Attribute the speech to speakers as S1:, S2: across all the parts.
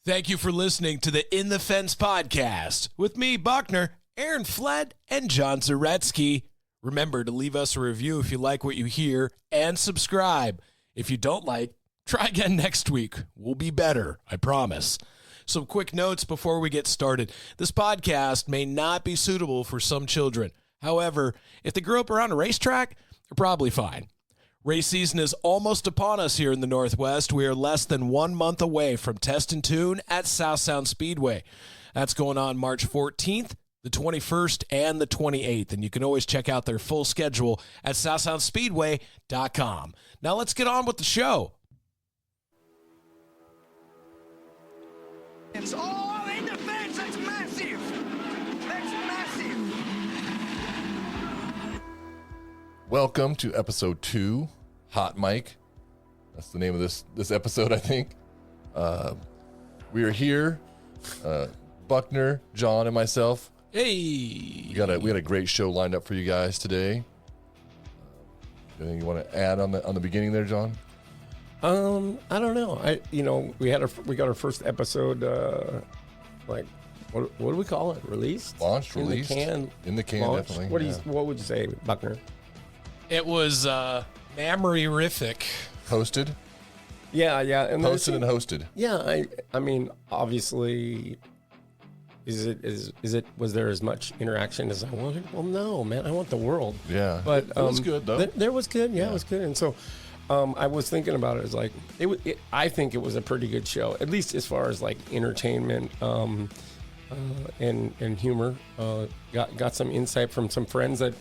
S1: Thank you for listening to the In the Fence podcast with me, Buckner, Aaron Fled, and John Zaretsky. Remember to leave us a review if you like what you hear and subscribe. If you don't like, try again next week. We'll be better, I promise. Some quick notes before we get started. This podcast may not be suitable for some children. However, if they grew up around a racetrack, they're probably fine. Race season is almost upon us here in the Northwest. We are less than 1 month away from Test and Tune at South Sound Speedway. That's going on March 14th, the 21st, and the 28th. And you can always check out their full schedule at southsoundspeedway.com. Now let's get on with the show.
S2: It's all in the fence. That's massive. That's massive.
S3: Welcome to episode 2, Hot Mic. That's the name of this episode, I think. We are here, Buckner, John, and myself.
S1: Hey.
S3: We had a great show lined up for you guys today. Anything you want to add on the beginning there, John?
S4: I don't know. We got our first episode. What do we call it? Released?
S3: Released.
S4: In the can.
S3: Launched?
S4: Definitely.
S3: Yeah.
S4: What would you say, Buckner?
S1: It was memory-rific.
S3: Hosted?
S4: Yeah. And
S3: Posted and hosted.
S4: Yeah, I mean, obviously, was there as much interaction as I wanted? Well, no, man. I want the world.
S3: Yeah.
S4: But
S3: it was good, though.
S4: There was good. Yeah, it was good. And so I was thinking about it. It's like, I think it was a pretty good show, at least as far as like entertainment and humor. Got some insight from some friends that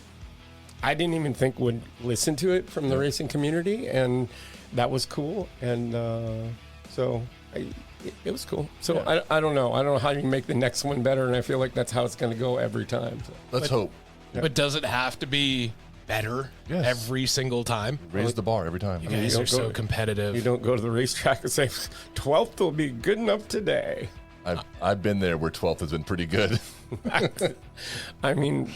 S4: I didn't even think would listen to it from the racing community, and that was cool. And so it was cool. So I don't know. I don't know how you can make the next one better, and I feel like that's how it's going to go every time. So.
S3: Let's hope.
S1: But does it have to be better every single time?
S3: Raise the bar every time.
S1: You guys are so competitive.
S4: You don't go to the racetrack and say, 12th will be good enough today.
S3: I've been there where 12th has been pretty good.
S4: I mean,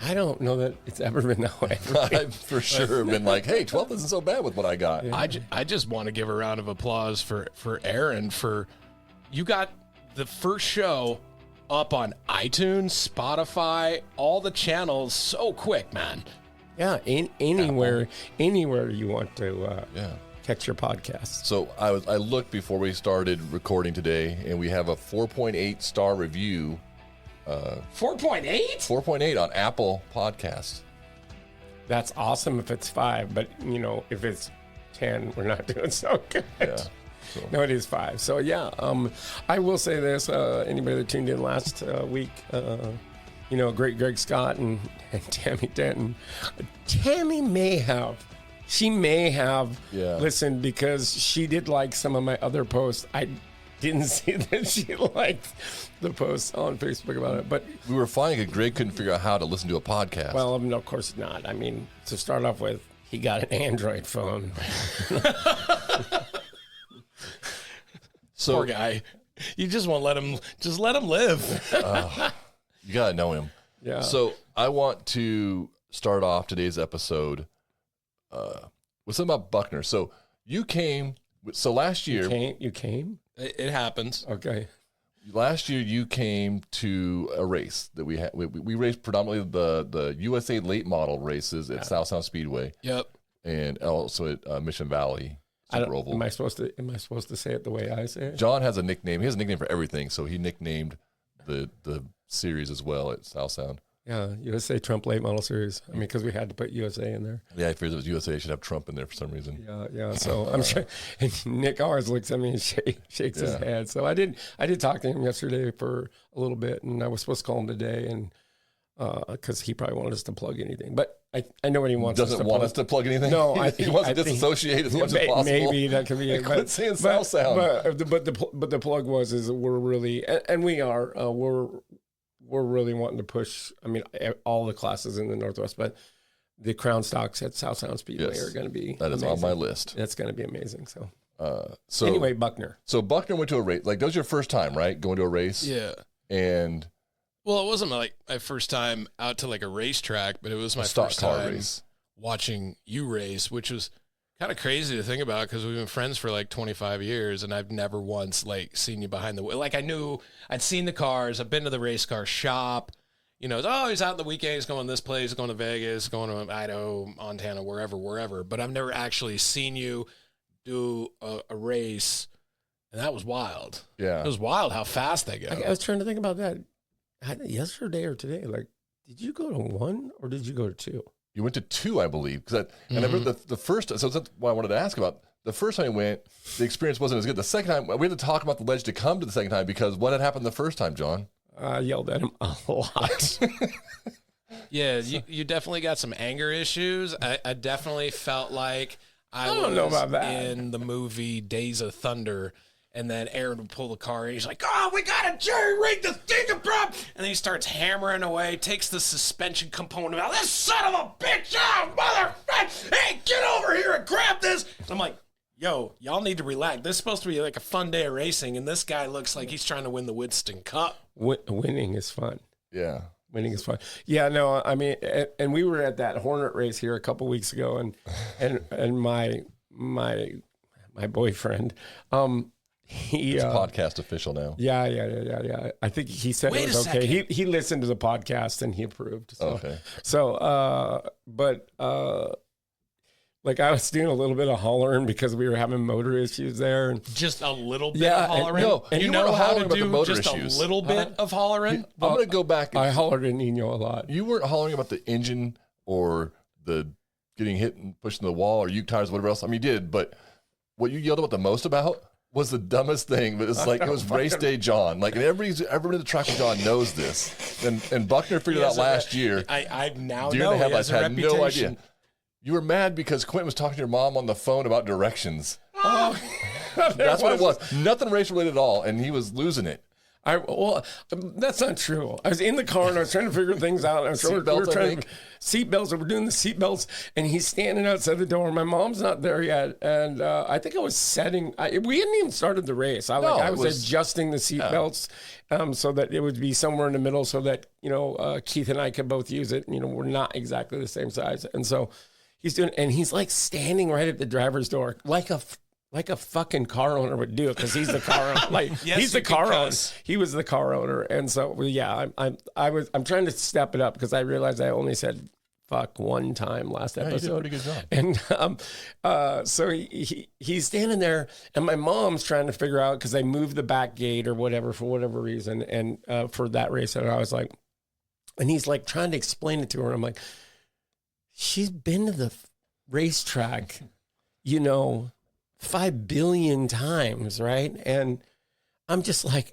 S4: I don't know that it's ever been that way.
S3: I've for sure been like, hey, 12th isn't so bad with what I got.
S1: Yeah. I just want to give a round of applause for Aaron for you got the first show up on iTunes, Spotify, all the channels so quick, man.
S4: Yeah, anywhere you want to catch your podcast.
S3: So I looked before we started recording today, and we have a 4.8 star review.
S1: 4.8?
S3: 4.8 on Apple Podcasts.
S4: That's awesome if it's 5, but if it's 10, we're not doing so good.
S3: Yeah. So.
S4: No, it is 5. So I will say this: anybody that tuned in last week, great Greg Scott and Tammy Denton. Tammy may have listened because she did like some of my other posts. I didn't see that she liked the posts on Facebook about it, but
S3: we were finding that Greg couldn't figure out how to listen to a podcast.
S4: Well, no, of course not. I mean, to start off with, he got an Android phone.
S3: So,
S1: poor guy. You just won't let him live.
S3: You gotta know him.
S4: Yeah.
S3: So I want to start off today's episode with something about Buckner. So you came. So last year,
S4: you came.
S1: It happens.
S4: Okay.
S3: Last year you came to a race that we had. We raced predominantly the USA late model races at South Sound Speedway.
S1: Yep.
S3: And also at Mission Valley.
S4: Am I supposed to say it the way I say it?
S3: John has a nickname. He has a nickname for everything, so he nicknamed the series as well at South Sound.
S4: Yeah, USA Trump Late Model Series. I mean, because we had to put USA in there.
S3: Yeah, I figured it was USA. Should have Trump in there for some reason.
S4: Yeah. So I'm sure. And Nick always looks at me and shakes his head. So I did talk to him yesterday for a little bit, and I was supposed to call him today, and because he probably wanted us to plug anything, but I know what he wants.
S3: Doesn't want us to plug anything.
S4: No,
S3: he wants to disassociate as much as possible.
S4: Maybe that could be it.
S3: Quit saying South Sound.
S4: But the plug is we're really and we are we're really wanting to push. I mean, all the classes in the Northwest, but the Crown Stocks at South Sound Speedway are going to be
S3: that is
S4: amazing.
S3: on my list.
S4: That's going to be amazing.
S3: So
S4: anyway, Buckner.
S3: So Buckner went to a race. Like that was your first time, right? Going to a race.
S1: Yeah.
S3: And
S1: well, it wasn't like my first time out to like a racetrack, but it was my
S3: stock
S1: first
S3: car
S1: time
S3: race.
S1: Watching you race, which was Kind of crazy to think about because we've been friends for like 25 years and I've never once like seen you behind the wheel. Like I knew I'd seen the cars. I've been to the race car shop. You know, he's out in the weekend. He's going this place, going to Vegas, going to Idaho, Montana, wherever. But I've never actually seen you do a race. And that was wild. Yeah. It was wild how fast they go.
S4: I was trying to think about that yesterday or today. Like, did you go to 1 or did you go to 2?
S3: You went to 2, I believe. And I remember the first, so that's why I wanted to ask about. The first time I went, the experience wasn't as good. The second time, we had to talk about the ledge to come to the second time because what had happened the first time, John?
S4: I yelled at him a lot.
S1: Yeah, you definitely got some anger issues. I definitely felt like I
S4: don't know about that.
S1: In the movie Days of Thunder. And then Aaron would pull the car, and he's like, "Oh, we got to jerry-rig the thing, bro!" And then he starts hammering away, takes the suspension component out. This son of a bitch, motherfucker! Hey, get over here and grab this! And I'm like, yo, y'all need to relax. This is supposed to be like a fun day of racing, and this guy looks like he's trying to win the Winston Cup.
S4: Winning is fun.
S3: Yeah.
S4: Winning is fun. Yeah, no, I mean, and we were at that Hornet race here a couple weeks ago, and my boyfriend,
S3: It's podcast official now.
S4: Yeah. I think he said it was okay. He listened to the podcast and he approved. So.
S3: Okay.
S4: So, like I was doing a little bit of hollering because we were having motor issues there. And
S1: just a little bit of hollering?
S3: And you know how to do just issues.
S1: A little bit of hollering?
S3: I'm going to go back.
S4: I hollered at Nino a lot.
S3: You weren't hollering about the engine or the getting hit and pushing the wall or uke tires, whatever else. I mean, you did, but what you yelled about the most about was the dumbest thing, but it's like it was race day John. Like, and everybody's ever been to the track with John knows this. And Buckner figured it out last year.
S1: I now
S3: Deer
S1: know
S3: in the headlights
S1: he has a
S3: had
S1: reputation.
S3: no idea. You were mad because Quentin was talking to your mom on the phone about directions.
S4: Oh,
S3: that's what it was. Nothing race related at all, and he was losing it.
S4: Well, that's not true. I was in the car and I was trying to figure things out. I was trying seatbelts. We're doing the seatbelts, and he's standing outside the door. My mom's not there yet, and I think I was setting. We hadn't even started the race. I was adjusting the seatbelts so that it would be somewhere in the middle, so that Keith and I could both use it. We're not exactly the same size, and so he's doing. And he's like standing right at the driver's door, like a fucking car owner would do it, because he's the car owner. Like he's the car owner. He was the car owner, and so yeah, I'm trying to step it up because I realized I only said fuck one time last episode.
S3: You did a pretty good job.
S4: And so he's standing there, and my mom's trying to figure out, because they moved the back gate or whatever for whatever reason, and for that race, and I was like, and he's like trying to explain it to her. I'm like, she's been to the racetrack, 5 billion times, right? And I'm just like,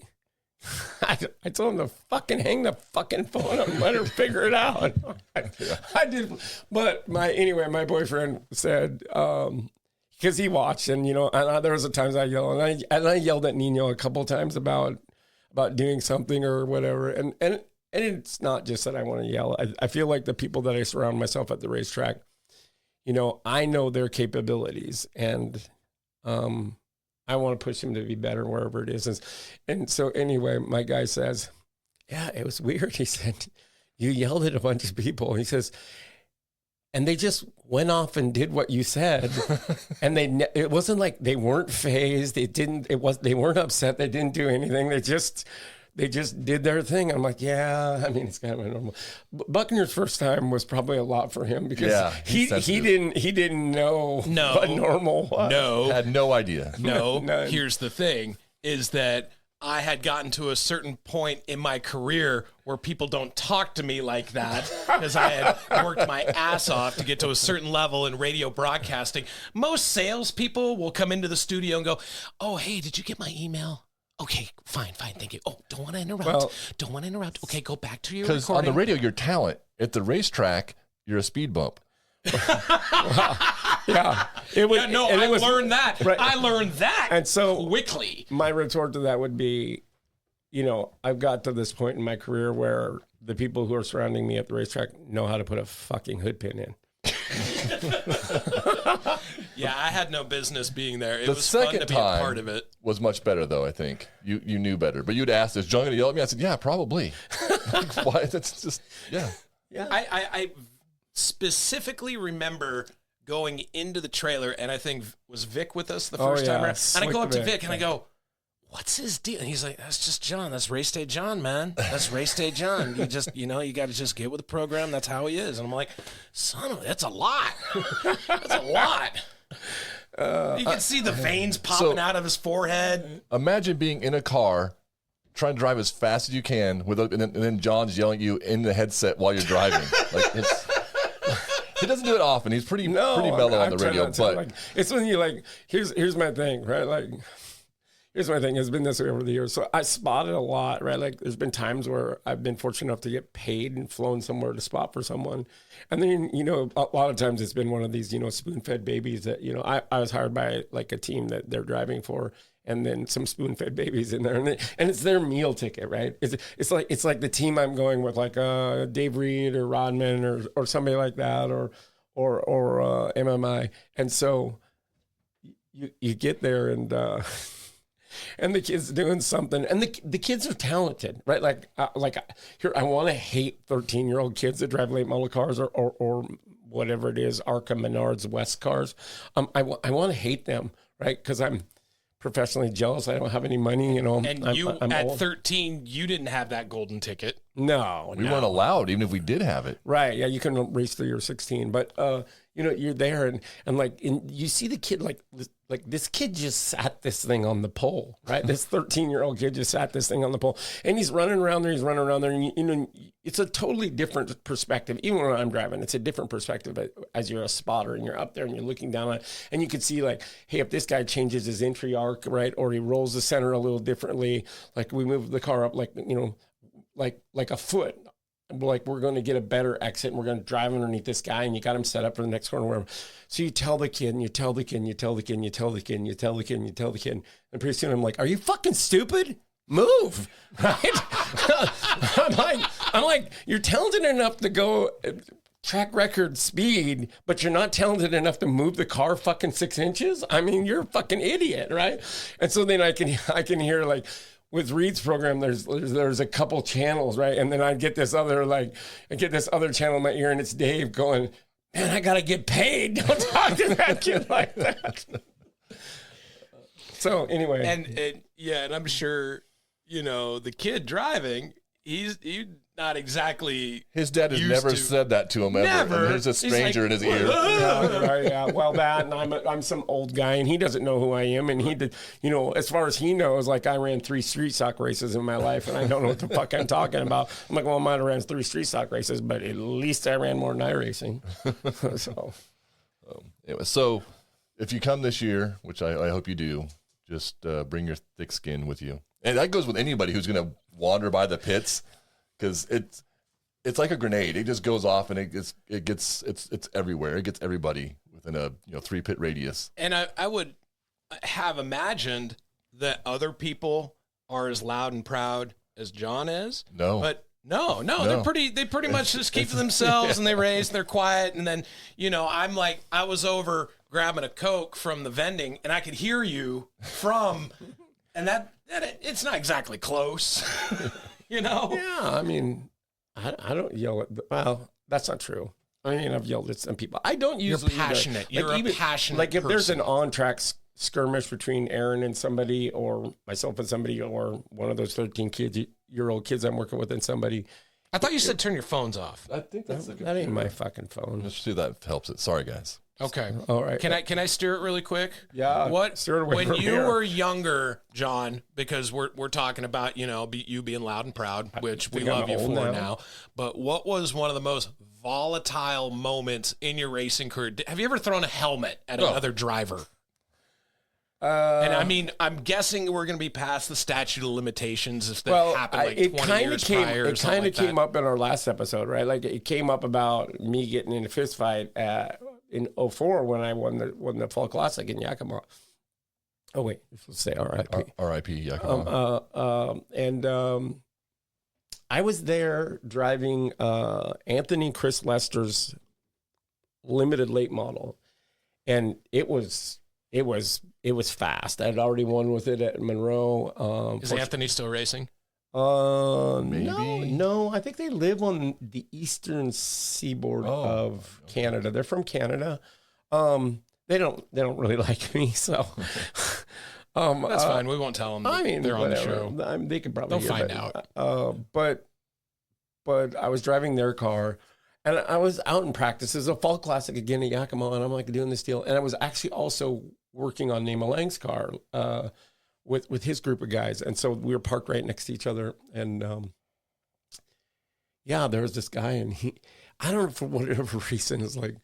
S4: I told him to fucking hang the fucking phone up and let her figure it out. I did, but my boyfriend said, because he watched, and and there was a times I yelled, and I yelled at Nino a couple times about doing something or whatever, and it's not just that I want to yell. I feel like the people that I surround myself at the racetrack, I know their capabilities, and I want to push him to be better wherever it is. And so anyway, my guy says, yeah, it was weird. He said, you yelled at a bunch of people. He says, and they just went off and did what you said. And it wasn't like they weren't phased. They weren't upset. They didn't do anything. They just did their thing. I'm like, yeah, I mean, it's kind of a normal. Buckner's first time was probably a lot for him because he didn't know what normal was.
S1: No.
S3: Had no idea.
S1: No. Here's the thing, is that I had gotten to a certain point in my career where people don't talk to me like that, because I had worked my ass off to get to a certain level in radio broadcasting. Most salespeople will come into the studio and go, oh, hey, did you get my email? Okay, fine, thank you. Oh, don't want to interrupt. Okay, go back to your recording.
S3: Because on the radio, you're talent. At the racetrack, you're a speed bump.
S4: Yeah.
S1: I learned that.
S4: Right.
S1: I learned that
S4: and so
S1: quickly.
S4: My retort to that would be, I've got to this point in my career where the people who are surrounding me at the racetrack know how to put a fucking hood pin in.
S1: Yeah, I had no business being there. It
S3: the
S1: was fun to be a
S3: time
S1: part of it.
S3: Was much better, though, I think. You knew better. But you'd asked, is John going to yell at me? I said, yeah, probably. Why? That's just, yeah.
S1: I specifically remember going into the trailer, and I think was Vic with us the first time around. And I go up to Vic and I go, "What's his deal?" And he's like, "That's just John. That's race day John, man. That's race day John. You just, you got to just get with the program. That's how he is." And I'm like, "Son of a, that's a lot. That's a lot." You can see the veins popping out of his forehead.
S3: Imagine being in a car, trying to drive as fast as you can, and then John's yelling at you in the headset while you're driving. He doesn't do it often. He's pretty mellow on the radio. But
S4: it's when you here's my thing, right? Here's my thing. It's been this way over the years. So I spotted a lot, right? Like there's been times where I've been fortunate enough to get paid and flown somewhere to spot for someone. And then, a lot of times it's been one of these, spoon-fed babies that, I was hired by like a team that they're driving for, and then some spoon-fed babies in there. And it's their meal ticket, right? It's like the team I'm going with, like Dave Reed or Rodman or somebody like that or MMI. And so you get there and and the kid's doing something, and the kids are talented, right? Here, I want to hate 13-year-old kids that drive late model cars or whatever it is, Arca, Menards, West cars. I want to hate them, right? Because I'm professionally jealous. I don't have any money, And
S1: I'm at old. 13, you didn't have that golden ticket.
S4: No,
S3: we weren't allowed, even if we did have it.
S4: Right? Yeah, you can race till you're 16, but you're there and you see the kid like this kid just sat this thing on the pole, right? This 13-year-old kid just sat this thing on the pole, and he's running around there. And it's a totally different perspective. Even when I'm driving, it's a different perspective as you're a spotter and you're up there and you're looking down on it, and you can see like, hey, if this guy changes his entry arc, right, or he rolls the center a little differently, like we move the car up, like a foot. Like we're going to get a better exit and we're going to drive underneath this guy, and you got him set up for the next corner, wherever. So you tell the kid and you tell the kid and you tell the kid and you tell the kid and you tell the kid and you tell the kid. And pretty soon I'm like, are you fucking stupid? Move. Right? I'm like, you're talented enough to go track record speed, but you're not talented enough to move the car fucking 6 inches. I mean, you're a fucking idiot, right? And so then I can hear like, with Reed's program, there's a couple channels, right? And then I get this other channel in my ear, and it's Dave going, "Man, I gotta get paid. Don't talk to that kid like that." So anyway,
S1: and I'm sure the kid driving, he's not exactly.
S3: His dad has never said that to him ever.
S1: Never.
S3: And there's a stranger in his ear.
S4: Yeah. Well, that, and I'm some old guy, and he doesn't know who I am, and he did, as far as he knows, like I ran 3 street stock races in my life, and I don't know what the fuck I'm talking about. I'm like, well, I might have ran 3 street stock races, but at least I ran more than iRacing.
S3: So if you come this year, which I hope you do, just bring your thick skin with you. And that goes with anybody who's going to wander by the pits. Because it's like a grenade. It just goes off and it's everywhere. It gets everybody within a 3-pit radius. And
S1: I would have imagined that other people are as loud and proud as John is.
S3: No,
S1: but no. They pretty much just keep to themselves and they race and they're quiet. And then I'm like, I was over grabbing a Coke from the vending and I could hear you from, and that it's not exactly close.
S4: Yeah, I mean, I don't yell at. Well, that's not true. I mean, I've yelled at some people. I don't usually.
S1: You're passionate. You're a passionate.
S4: Like if
S1: person.
S4: there's an on-track skirmish between Aaron and somebody, or myself and somebody, or one of those 13-year-old kids I'm working with and somebody.
S1: I thought you said turn your phones off.
S3: I think
S4: that ain't my fucking phone.
S3: Let's see if that helps it. Sorry, guys.
S1: Okay.
S4: All right.
S1: Can I steer it really quick?
S4: Yeah.
S1: Steer it away when you were younger, John, because we're talking about, you being loud and proud, which we love you for now. But what was one of the most volatile moments in your racing career? Have you ever thrown a helmet at another driver? And I mean, I'm guessing we're going to be past the statute of limitations if that happened like 20 years prior.
S4: It kind of came up in our last episode, right? Like it came up about me getting in a fist fight in 2004 when I won the Fall Classic in Yakima. Oh wait, let's say R.I.P.
S3: R.I.P. Yakima.
S4: I was there driving Anthony Chris Lester's limited late model, and it was fast. I'd already won with it at Monroe.
S1: Is Anthony still racing?
S3: Maybe.
S4: No. I think they live on the eastern seaboard of Canada. They're from Canada. They don't really like me, so.
S1: That's fine. We won't tell them.
S4: I mean,
S1: they're on the
S4: whatever.
S1: show.
S4: They could probably
S1: They'll find out.
S4: But I was driving their car, and I was out in practice. There's a fall classic again at Yakima, and I'm like doing this deal. And I was actually also working on Nema Lang's car with his group of guys. And so we were parked right next to each other. And there was this guy, and I don't know, for whatever reason, is like,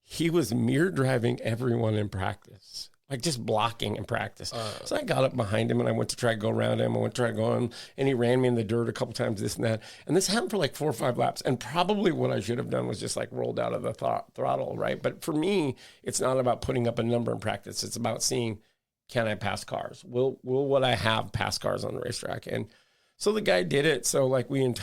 S4: he was mirror driving everyone in practice. Like just blocking in practice. So I got up behind him and I went to try to go around him. I went to try to go on, and he ran me in the dirt a couple times, this and that. And this happened for like 4 or 5 laps. And probably what I should have done was just like rolled out of the throttle, right? But for me, it's not about putting up a number in practice. It's about seeing, can I pass cars? Will what I have pass cars on the racetrack? And so the guy did it. So like we in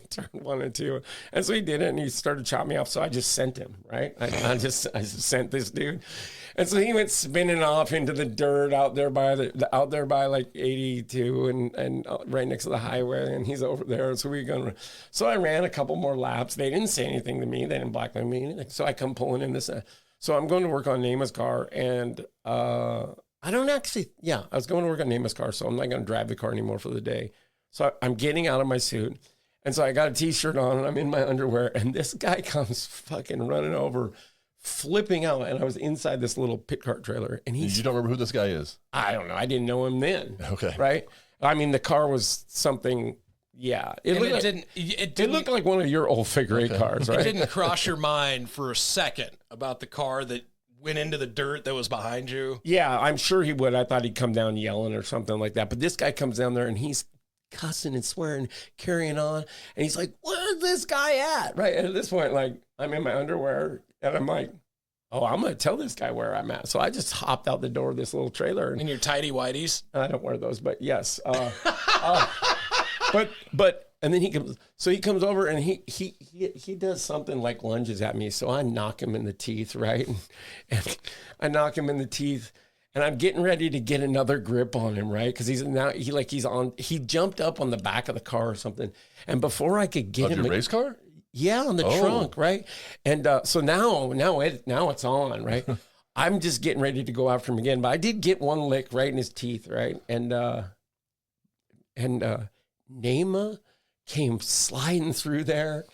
S4: turn 1 and 2. And so he did it, and he started chopping me off. So I just sent him, right? I just sent this dude. And so he went spinning off into the dirt out there by like 82 and right next to the highway, and he's over there. So I ran a couple more laps. They didn't say anything to me. They didn't blackmail me anything. So I come pulling in this. So I'm going to work on Nema's car, and I was going to work on Nema's car, so I'm not going to drive the car anymore for the day. So I'm getting out of my suit. And so I got a T-shirt on, and I'm in my underwear, and this guy comes fucking running over, flipping out, and I was inside this little pit cart trailer. And
S3: You don't remember who this guy is?
S4: I don't know. I didn't know him then.
S3: Okay.
S4: Right? I mean, the car was something, yeah. It looked like one of your old figure 8 cars, right?
S1: It didn't cross your mind for a second about the car that went into the dirt that was behind you?
S4: Yeah, I'm sure he would. I thought he'd come down yelling or something like that. But this guy comes down there, and he's cussing and swearing, carrying on. And he's like, where's this guy at? Right. And at this point, like, I'm in my underwear, and I'm like, oh, I'm going to tell this guy where I'm at. So I just hopped out the door of this little trailer.
S1: In your tighty whities?
S4: I don't wear those, but yes. And then he comes over, and he does something like lunges at me. So I knock him in the teeth, right? And I knock him in the teeth. And I'm getting ready to get another grip on him, right? Because he jumped up on the back of the car or something. And before I could get him,
S3: your race car?
S4: Yeah, on the trunk, right? And so now it's on, right? I'm just getting ready to go after him again, but I did get one lick right in his teeth, right? And Nema came sliding through there,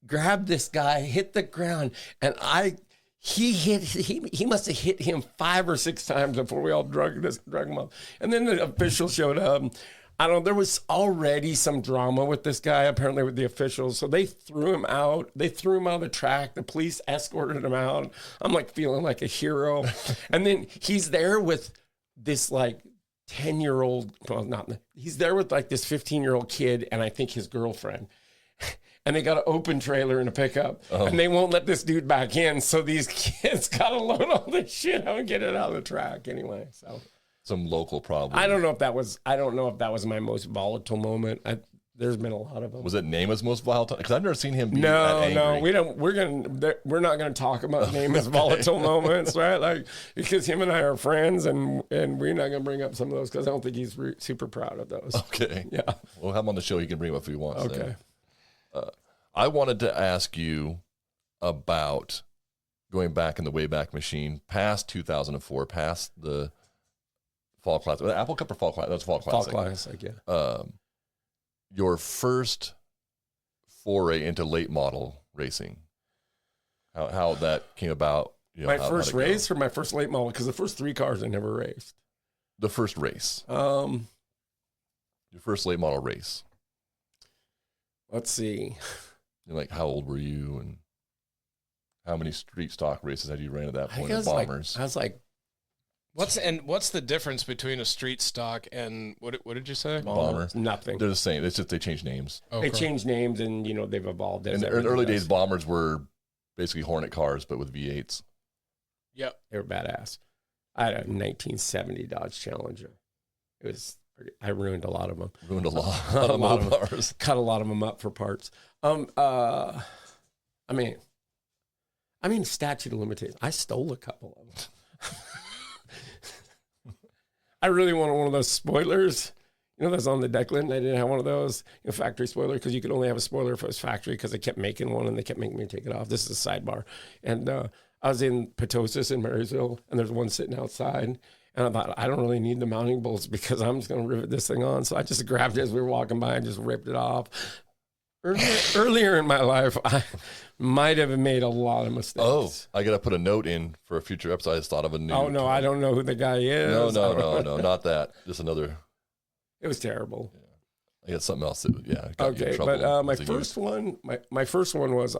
S4: grabbed this guy, hit the ground, and he must have hit him 5 or 6 times before we all drug him up. And then the official showed up. There was already some drama with this guy, apparently with the officials. So they threw him out. They threw him out of the track. The police escorted him out. I'm like feeling like a hero. And then he's there with this like 10-year-old, he's there with like this 15-year-old kid and I think his girlfriend. And they got an open trailer and a pickup, and they won't let this dude back in. So these kids got to load all this shit out and get it out of the track anyway. So
S3: some local problem.
S4: I don't know if that was my most volatile moment. There's been a lot of them.
S3: Was it Nema's most volatile? Because I've never seen him be that angry.
S4: No, we don't. We're not going to talk about Nema's volatile moments, right? Like, because him and I are friends, and we're not going to bring up some of those because I don't think he's super proud of those.
S3: Okay.
S4: Yeah.
S3: We'll have him on the show. He can bring them up if he wants.
S4: Okay.
S3: Then. I wanted to ask you about going back in the Wayback Machine past 2004, past the Fall Classic. Apple Cup or Fall Classic? That's Fall Classic.
S4: Fall Classic, yeah.
S3: Your first foray into late model racing. How that came about.
S4: My first race or my first late model? Because the first 3 cars I never raced.
S3: The first race.
S4: Your
S3: first late model race.
S4: Let's see.
S3: Like, how old were you, and how many street stock races had you ran at that point?
S4: I was like,
S1: what's the difference between a street stock and what did you say?
S3: Bomber.
S4: Nothing.
S3: They're the same. It's just they changed names.
S4: Okay. They changed names, and they've evolved.
S3: In the early days, bombers were basically Hornet cars, but with V8s.
S1: Yep,
S4: they were badass. I had a 1970 Dodge Challenger. It was. I ruined a lot of them.
S3: Ruined a lot of cars. Cut
S4: a lot of them up for parts. I mean, statute of limitations. I stole a couple of them. I really wanted one of those spoilers. That's on the Declan. I didn't have one of those. Factory spoiler, because you could only have a spoiler if it was factory, because they kept making one and they kept making me take it off. This is a sidebar. And I was in Potosis in Marysville, and there's one sitting outside. And I thought, I don't really need the mounting bolts because I'm just going to rivet this thing on. So I just grabbed it as we were walking by and just ripped it off. Earlier in my life, I might have made a lot of mistakes.
S3: Oh, I got to put a note in for a future episode. I just thought of a new.
S4: Oh, no, I don't know who the guy is.
S3: No, not that. Just another.
S4: It was terrible.
S3: Yeah. I got something else that, got you in
S4: Okay,
S3: trouble
S4: but my
S3: as a youth.
S4: first one was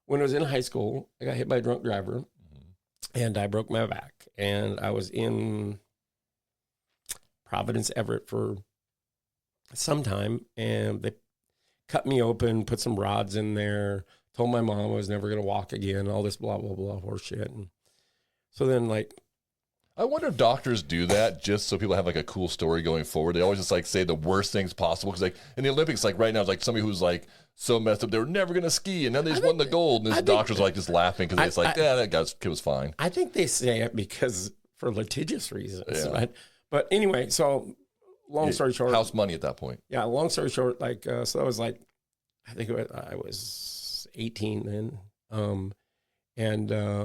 S4: when I was in high school, I got hit by a drunk driver, and I broke my back. And I was in Providence, Everett for some time, and they cut me open, put some rods in there, told my mom I was never going to walk again, all this blah, blah, blah horse shit. And so then, like,
S3: I wonder if doctors do that just so people have like a cool story going forward. They always just like say the worst things possible because like in the Olympics, like right now, it's like somebody who's like so messed up they were never going to ski and then they just won the gold. And this doctor's like just laughing because it's like, that kid was fine.
S4: I think they say it because for litigious reasons.
S3: Yeah.
S4: Right? But anyway, so long story short,
S3: house money at that point.
S4: Yeah, long story short, like so I was like, I think I was 18 then, and I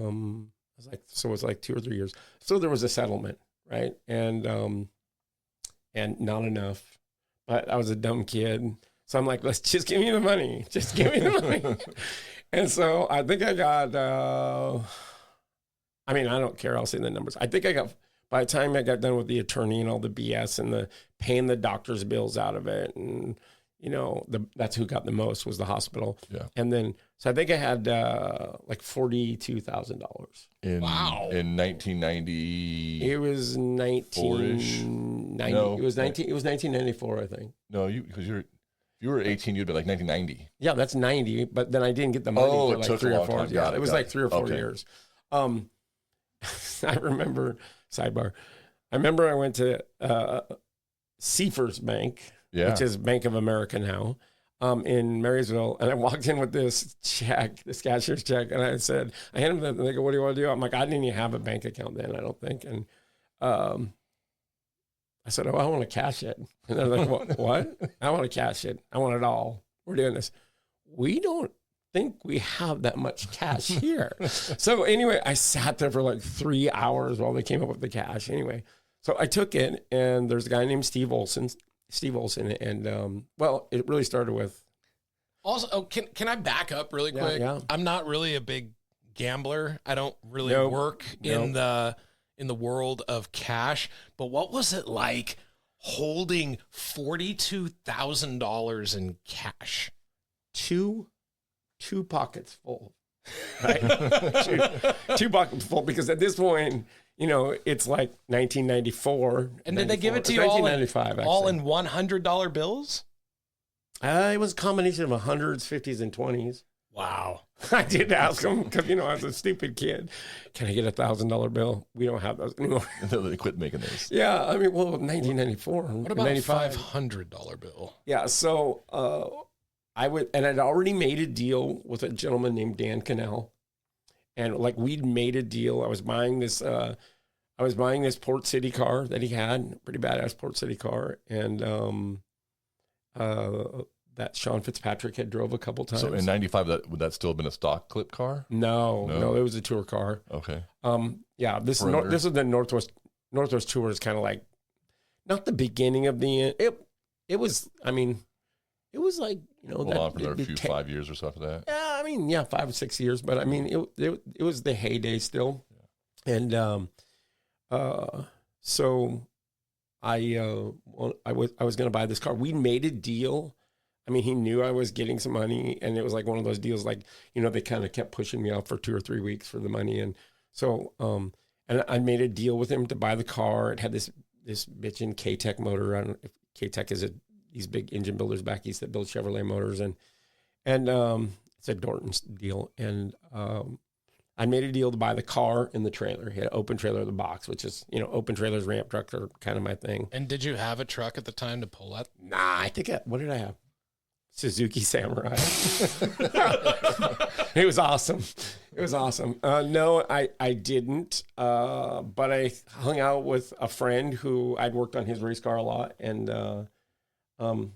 S4: was like, so it was like 2 or 3 years. So there was a settlement, right? And not enough, but I was a dumb kid. So I'm like, let's just give me the money. Just give me the money. And so I think I got, I don't care. I'll say the numbers. I think I got, by the time I got done with the attorney and all the BS and the paying the doctor's bills out of it and, that's who got the most was the hospital.
S3: Yeah.
S4: And then, so I think I had like $42,000.
S3: Wow. In 1990.
S4: It was 1990.
S3: No.
S4: It was 1994, I think.
S3: No, because you were 18, you'd be like 1990.
S4: Yeah, that's 90. But then I didn't get the money for like
S3: took
S4: 3
S3: a
S4: or
S3: long
S4: 4.
S3: time.
S4: Yeah, it was like 3 or 4
S3: Okay.
S4: years. I remember, sidebar, I remember I went to Seafirst Bank, which is Bank of America now, in Marysville. And I walked in with this check, this cashier's check. And I said, I handed them, and they go, what do you want to do? I'm like, I didn't even have a bank account then, I don't think. And I said, oh, I want to cash it. And they're like, what? I want to cash it. I want it all. We're doing this. We don't think we have that much cash here. So anyway, I sat there for like 3 hours while they came up with the cash. Anyway, so I took it, and there's a guy named Steve Olson, and well, it really started with.
S1: Also, can I back up really quick?
S4: Yeah.
S1: I'm not really a big gambler. I don't really work in the world of cash. But what was it like holding $42,000 in cash?
S4: Two pockets full, right? two pockets full, because at this point, it's like 1994.
S1: And did they give it to you
S4: 1995,
S1: all in $100 bills?
S4: It was a combination of 100s, 50s, and 20s.
S1: Wow.
S4: I did ask them because, I was a stupid kid. Can I get $1,000 bill? We don't have those anymore.
S3: They quit making those.
S4: Yeah, 1994.
S1: What about a $500 bill?
S4: Yeah, so and I'd already made a deal with a gentleman named Dan Cannell. And like we'd made a deal. I was buying this Port City car that he had, pretty badass Port City car, and that Sean Fitzpatrick had drove a couple times.
S3: So in 95, would that still have been a stock clip car?
S4: No, it was a tour car.
S3: Okay.
S4: Yeah, this is the Northwest Tour is kind of like not the beginning of the end. It was. It was like
S3: On for another 5 years or so after that.
S4: Yeah, 5 or 6 years, but it was the heyday still, and so I was going to buy this car. We made a deal. He knew I was getting some money, and it was like one of those deals, like they kind of kept pushing me out for 2 or 3 weeks for the money, and so and I made a deal with him to buy the car. It had this bitchin' K-Tech motor. I don't know if K-Tech is these big engine builders back east that build Chevrolet motors, and it's a Dorton's deal. And I made a deal to buy the car and the trailer. He had an open trailer in the box, which is, open trailers, ramp trucks are kind of my thing.
S1: And did you have a truck at the time to pull that?
S4: Nah, I think what did I have? Suzuki Samurai. It was awesome. No, I didn't. But I hung out with a friend who I'd worked on his race car a lot, and I'm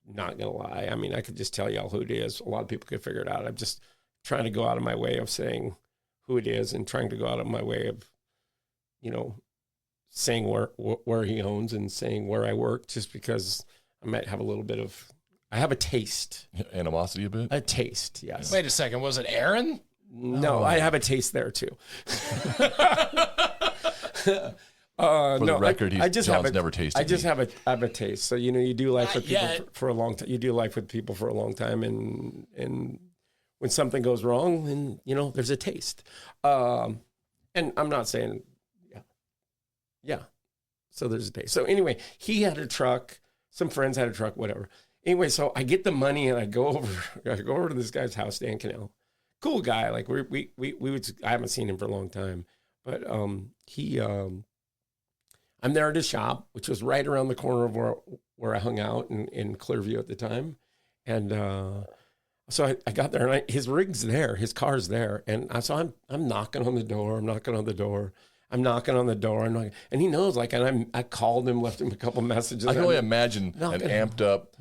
S4: not gonna lie. I could just tell y'all who it is. A lot of people could figure it out. I'm just trying to go out of my way of saying who it is and trying to go out of my way of, saying where he owns and saying where I work, just because I might have a little bit of, I have a taste.
S3: Animosity a bit?
S4: A taste, yes.
S1: Wait a second. Was it Aaron?
S4: No, I have a taste there too.
S3: For the record, John's never tasted.
S4: I just have a taste. So you do life with people
S1: yet.
S4: for a long time. You do life with people for a long time, and when something goes wrong, then there's a taste. And I'm not saying, yeah. So there's a taste. So anyway, he had a truck. Some friends had a truck. Whatever. Anyway, so I get the money and I go over to this guy's house, Dan Cannell. Cool guy. Like we would. I haven't seen him for a long time, but I'm there at his shop, which was right around the corner of where I hung out in Clearview at the time. And so I got there, and his rig's there, his car's there. And so I'm knocking on the door, and he knows, and I called him, left him a couple messages.
S3: I can only imagine an amped up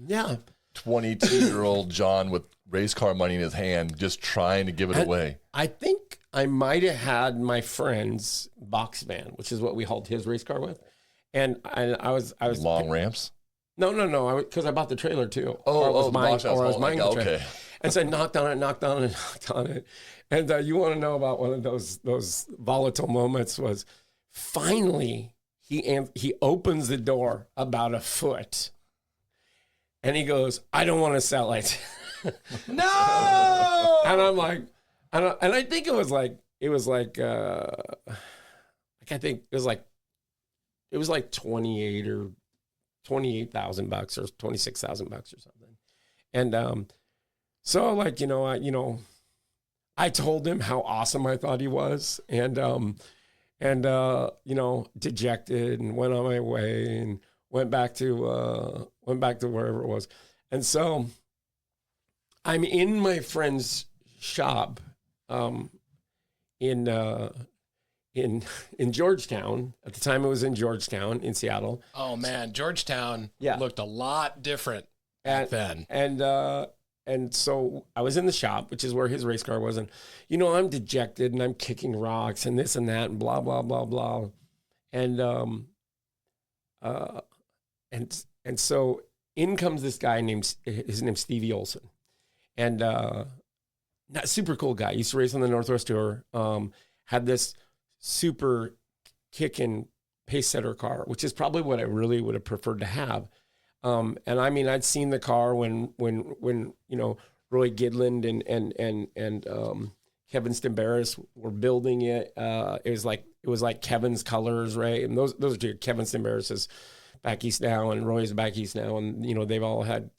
S3: 22-year-old John with race car money in his hand, just trying to give it away.
S4: I think I might have had my friend's box van, which is what we hauled his race car with. And I was
S3: long ramps.
S4: No, because I bought the trailer too.
S3: I was buying the trailer.
S4: Okay. And so I knocked on it. And you want to know about one of those volatile moments was finally he opens the door about a foot, and he goes, "I don't want to sell it."
S1: No.
S4: And I'm like, and I think it was like $28,000 or $26,000 or something. And so I told him how awesome I thought he was, and dejected, and went on my way and went back to wherever it was. And so I'm in my friend's shop in Georgetown. At the time, it was in Georgetown in Seattle.
S1: Oh man, Georgetown looked a lot different back then.
S4: And so I was in the shop, which is where his race car was, and I'm dejected and I'm kicking rocks and this and that and blah blah blah blah, and so in comes this guy his name's Stevie Olson, and not super cool guy. Used to race on the Northwest Tour. Had this super kicking pace setter car, which is probably what I really would have preferred to have. And I mean, I'd seen the car when Roy Gidland and Kevin Stembaris were building it. It was like Kevin's colors, right? And those are two. Kevin Stembaris is back east now, and Roy's back east now, and they all had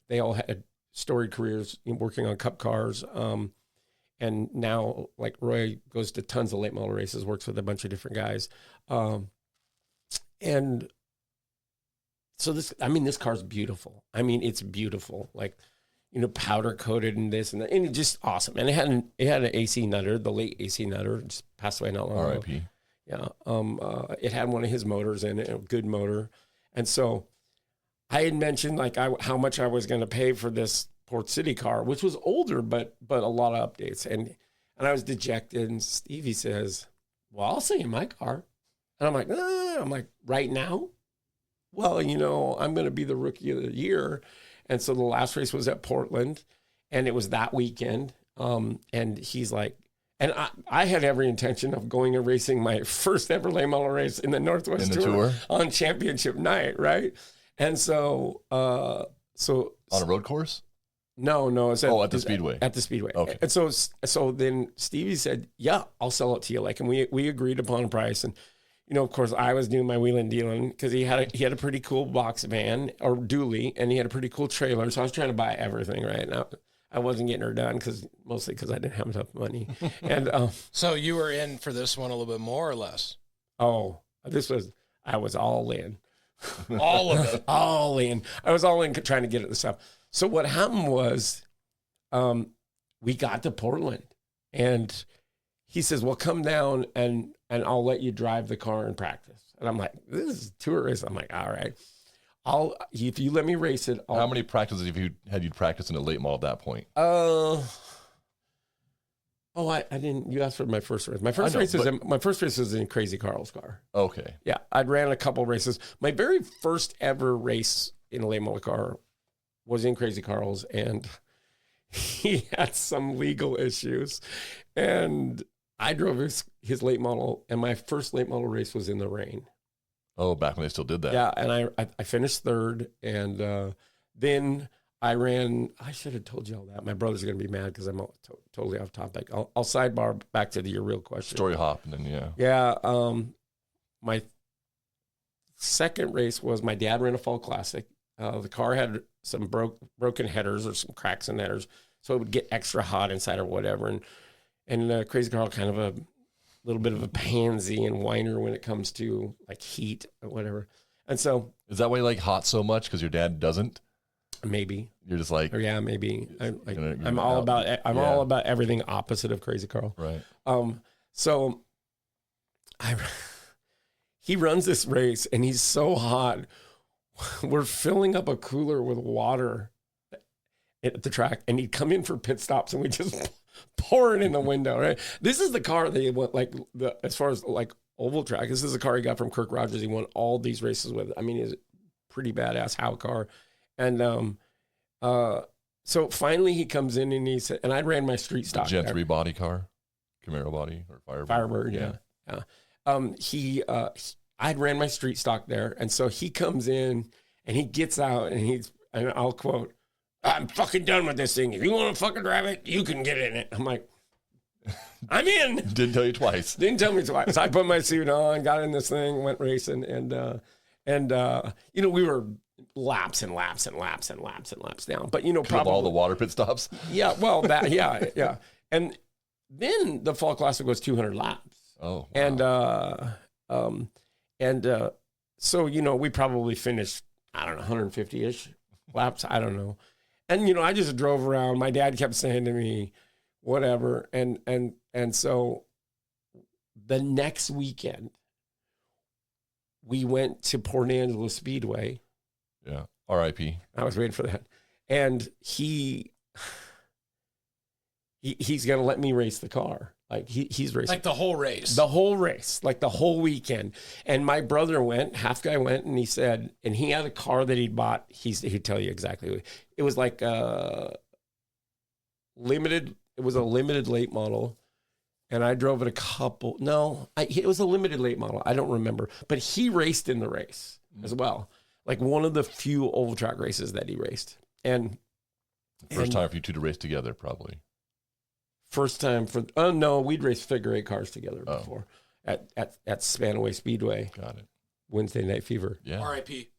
S4: storied careers working on Cup cars. And now, like, Roy goes to tons of late model races, works with a bunch of different guys. And so this car's beautiful. I mean, it's beautiful, like, powder coated and this and that, and it's just awesome. And it had an AC Nutter, the late AC Nutter, just passed away not long ago.
S3: R.I.P.
S4: Yeah. It had one of his motors in it, a good motor. And so I had mentioned how much I was going to pay for this Port City car, which was older, but a lot of updates. And I was dejected, and Stevie says, "Well, I'll sell you my car." And I'm like, right now? Well, I'm going to be the rookie of the year. And so the last race was at Portland, and it was that weekend. And he's like, and I had every intention of going and racing my first ever late model race in the Northwest Tour on championship night, right? And so, on
S3: a road course?
S4: No, it's
S3: at the Speedway.
S4: At the Speedway.
S3: Okay.
S4: And so then Stevie said, "Yeah, I'll sell it to you." And we agreed upon a price. And of course, I was doing my wheeling dealing because he had a pretty cool box van or dually, and he had a pretty cool trailer. So I was trying to buy everything, right? Now I wasn't getting her done mostly because I didn't have enough money. And
S1: so you were in for this one a little bit more or less.
S4: I was all in.
S1: All of it.
S4: All in. I was all in trying to get at the stuff. So what happened was, we got to Portland, and he says, "Well, come down and I'll let you drive the car in practice." And I'm like, "This is tourist." I'm like, "All right, if you let me race it."
S3: How many practices had you practiced in a late model at that point?
S4: Oh, I didn't. You asked for my first race. My first race was in Crazy Carl's car.
S3: Okay.
S4: Yeah, I'd ran a couple races. My very first ever race in a late model car was in Crazy Carl's, and he had some legal issues. And I drove his late model, and my first late model race was in the rain.
S3: Oh, back when they still did that.
S4: Yeah, and I finished third, and then I ran. I should have told you all that. My brother's going to be mad because I'm totally off topic. I'll sidebar back to your real question.
S3: Story hop, and then yeah.
S4: Yeah. My second race was my dad ran a fall classic. The car had some broken headers or some cracks in the headers, so it would get extra hot inside or whatever. And Crazy Carl kind of a little bit of a pansy and whiner when it comes to like heat or whatever. And so
S3: is that why you like hot so much? Because your dad doesn't?
S4: Maybe
S3: you're just like,
S4: or yeah, maybe I'm all about everything opposite of Crazy Carl.
S3: Right.
S4: So he runs this race and he's so hot. We're filling up a cooler with water at the track, and he'd come in for pit stops, and we just pour it in the window. Right. This is the car that he went as far as like oval track. This is the car he got from Kirk Rogers. He won all these races with. I mean, he's a pretty badass Howe car. And so finally he comes in and he said, and I ran my street stock.
S3: Gen 3 body car, Camaro body or Firebird.
S4: Firebird, yeah. I'd ran my street stock there. And so he comes in and he gets out and I'll quote, "I'm fucking done with this thing. If you want to fucking drive it, you can get in it." I'm like, I'm in.
S3: Didn't tell you twice.
S4: Didn't tell me twice. I put my suit on, got in this thing, went racing, and we were laps and laps and laps and laps and laps down. But probably
S3: all the water pit stops.
S4: Yeah, well, yeah. And then the fall classic was 200 laps.
S3: Oh, wow.
S4: So we probably finished, I don't know, 150-ish laps. I don't know. And I just drove around. My dad kept saying to me, whatever. And so the next weekend we went to Port Angeles Speedway.
S3: Yeah. R.I.P.
S4: I was waiting for that. And he's going to let me race the car. Like he's racing.
S1: Like the whole race.
S4: The whole race, like the whole weekend. And my brother went, half guy went, and he said, and he had a car that he'd bought. He'd tell you exactly. It was like limited. It was a limited late model. And I drove it it was a limited late model. I don't remember. But he raced in the race as well. Like one of the few oval track races that he raced. And
S3: first time for you two to race together, probably.
S4: First time we'd raced figure 8 cars together before at Spanaway Speedway.
S3: Got it.
S4: Wednesday Night Fever.
S3: Yeah.
S1: R.I.P.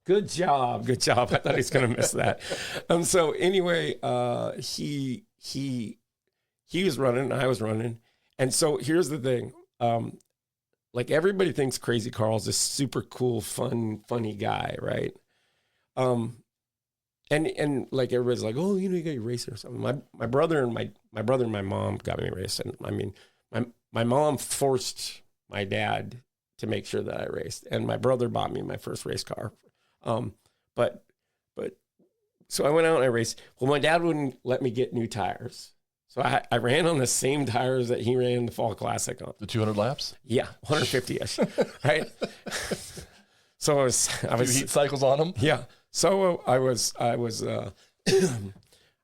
S4: Good job. I thought he was going to miss that. So anyway, he was running, and I was running. And so here's the thing. Like everybody thinks Crazy Carl's this super cool, funny guy, right? And like everybody's like, oh, you got your racing or something. My brother and my mom got me racing. I mean, my mom forced my dad to make sure that I raced, and my brother bought me my first race car. But so I went out and I raced. Well, my dad wouldn't let me get new tires. So I ran on the same tires that he ran the Fall Classic on.
S3: The 200 laps?
S4: Yeah, 150-ish, right? So I was
S3: heat cycles on them?
S4: Yeah. So I was I think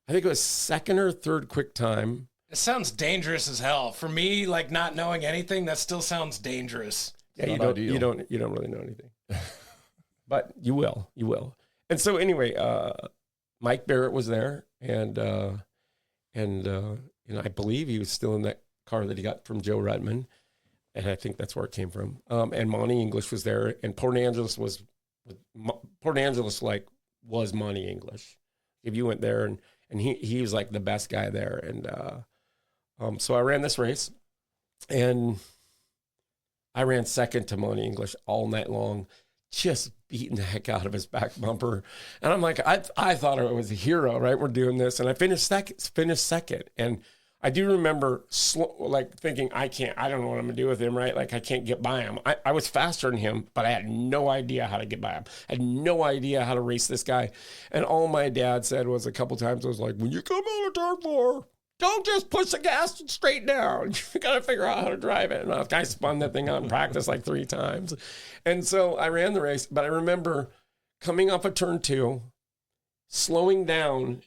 S4: it was second or third quick time.
S1: It sounds dangerous as hell. For me, like not knowing anything, that still sounds dangerous.
S4: Yeah, you don't really know anything. But you will. And so anyway, Mike Barrett was there, and I believe he was still in that car that he got from Joe Rudman, and I think that's where it came from. And Monty English was there, and Port Angeles was Monty English. If you went there, and he was like the best guy there, and so I ran this race, and I ran second to Monty English all night long, just beating the heck out of his back bumper. And I'm like, I thought I was a hero, right? We're doing this. And I finished second. And I do remember thinking, I don't know what I'm going to do with him, right? Like I can't get by him. I was faster than him, but I had no idea how to get by him. I had no idea how to race this guy. And all my dad said was a couple times, was like, when you come out of turn 4, don't just push the gas straight down. You got to figure out how to drive it. And I spun that thing out in practice like 3 times. And so I ran the race, but I remember coming off of turn 2, slowing down,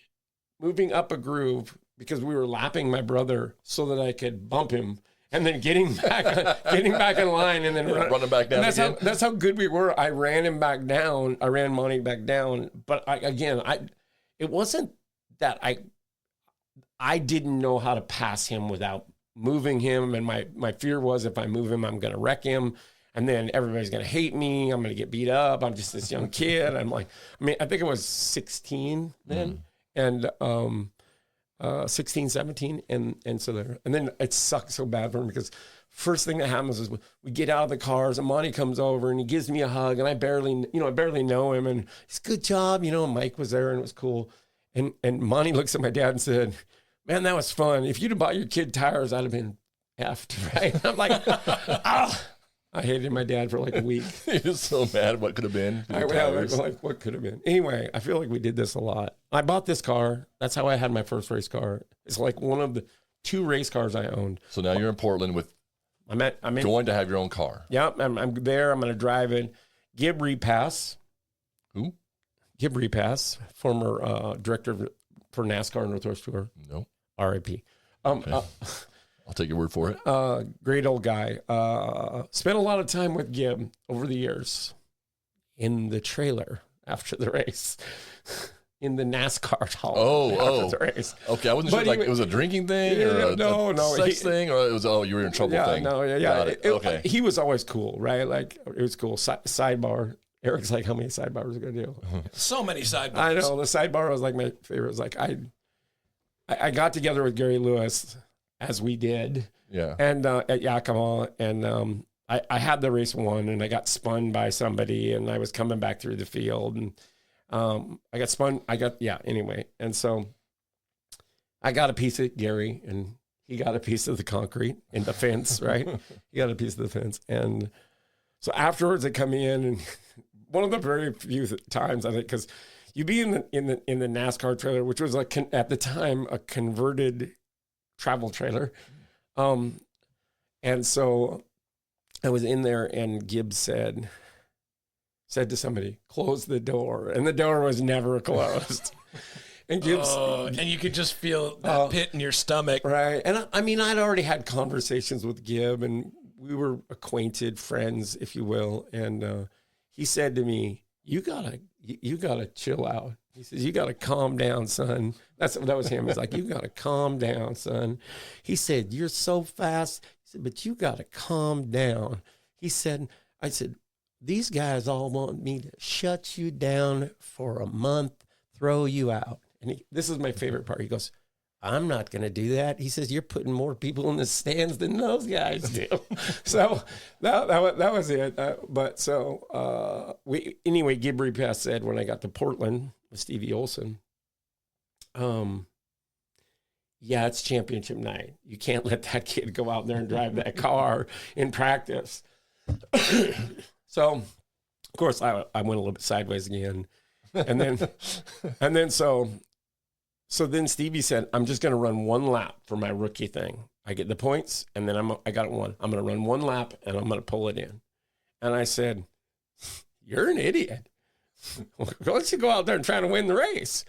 S4: moving up a groove because we were lapping my brother so that I could bump him, and then getting back in line, and then
S3: running back down.
S4: And that's how good we were. I ran him back down. I ran Monty back down. But it wasn't that I didn't know how to pass him without moving him, and my fear was if I move him, I'm going to wreck him. And then everybody's going to hate me. I'm going to get beat up. I'm just this young kid. I'm like, I think I was 16 then. And 16, 17. And so there. And then it sucked so bad for him because first thing that happens is we get out of the cars and Monty comes over and he gives me a hug. And I barely know him. And he's, good job. Mike was there and it was cool. And Monty looks at my dad and said, man, that was fun. If you'd have bought your kid tires, I'd have been effed, right? And I'm like, I hated my dad for like a week.
S3: He was so mad. What could have been?
S4: Like, what could have been? Anyway, I feel like we did this a lot. I bought this car. That's how I had my first race car. It's like one of the 2 race cars I owned.
S3: So now you're in Portland with. I'm going to have your own car.
S4: Yeah, I'm there. I'm going to drive it. Gib Repass.
S3: Who?
S4: Gib Repass, former director for NASCAR Northwest Tour.
S3: No.
S4: RIP.
S3: Okay. I'll take your word for it.
S4: Great old guy. Spent a lot of time with Gib over the years in the trailer after the race, in the NASCAR hall after the race.
S3: Okay, I wasn't sure it was a drinking thing or a sex thing, or it was you were in trouble thing.
S4: Okay. He was always cool, right? Like it was cool. Sidebar. Eric's like, how many sidebars are going to do?
S1: So many sidebars.
S4: I know the sidebar was like my favorite. It was like I got together with Gary Lewis, as we did.
S3: Yeah. And
S4: at Yakima, and I had the race won, and I got spun by somebody, and I was coming back through the field, and I got spun. Anyway. And so I got a piece of Gary, and he got a piece of the concrete in the fence, right? He got a piece of the fence. And so afterwards they come in, and one of the very few times, I think, because you'd be in the NASCAR trailer, which was like at the time a converted travel trailer. And so I was in there, and Gibbs said to somebody, close the door. And the door was never closed. And Gibbs,
S1: and you could just feel that pit in your stomach.
S4: Right. And I'd already had conversations with Gibb, and we were acquainted friends, if you will. And he said to me, you gotta chill out. He says, you gotta calm down, son. That was him. He's like, you gotta calm down, son. He said, you're so fast. He said, but you gotta calm down. He said, I said, these guys all want me to shut you down for a month, throw you out. And this is my favorite part. He goes, I'm not going to do that. He says, you're putting more people in the stands than those guys do. So that was it. Gib Repass said when I got to Portland with Stevie Olson, it's championship night. You can't let that kid go out there and drive that car in practice. So, of course, I went a little bit sideways again. And then so then Stevie said, I'm just going to run one lap for my rookie thing. I get the points, and then I got it one. I'm going to run one lap, and I'm going to pull it in. And I said, you're an idiot. Why don't you go out there and try to win the race?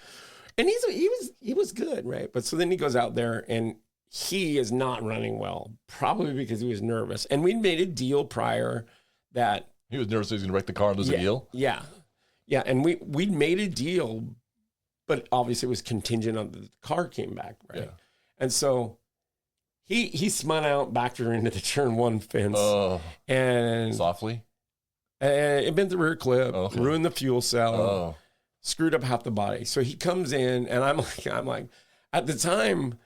S4: And he was good, right? But so then he goes out there, and he is not running well, probably because he was nervous. And we'd made a deal prior that
S3: he was nervous he was going to wreck the car and lose a deal?
S4: Yeah. Yeah, and we'd made a deal, but obviously it was contingent on the car came back, right? Yeah. And so he spun out, backed her into the turn 1 fence. And
S3: softly?
S4: It bent the rear clip, ruined the fuel cell, screwed up half the body. So he comes in, and I'm like, at the time,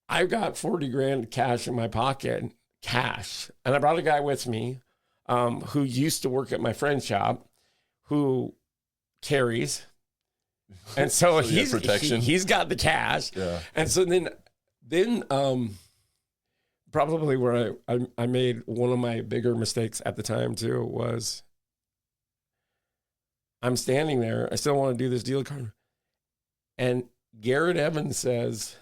S4: I've got 40 grand cash in my pocket, cash. And I brought a guy with me who used to work at my friend's shop, who carries. And so he's got the cash. Yeah. And so then probably where I made one of my bigger mistakes at the time too was I'm standing there. I still want to do this deal card. And Garrett Evans says,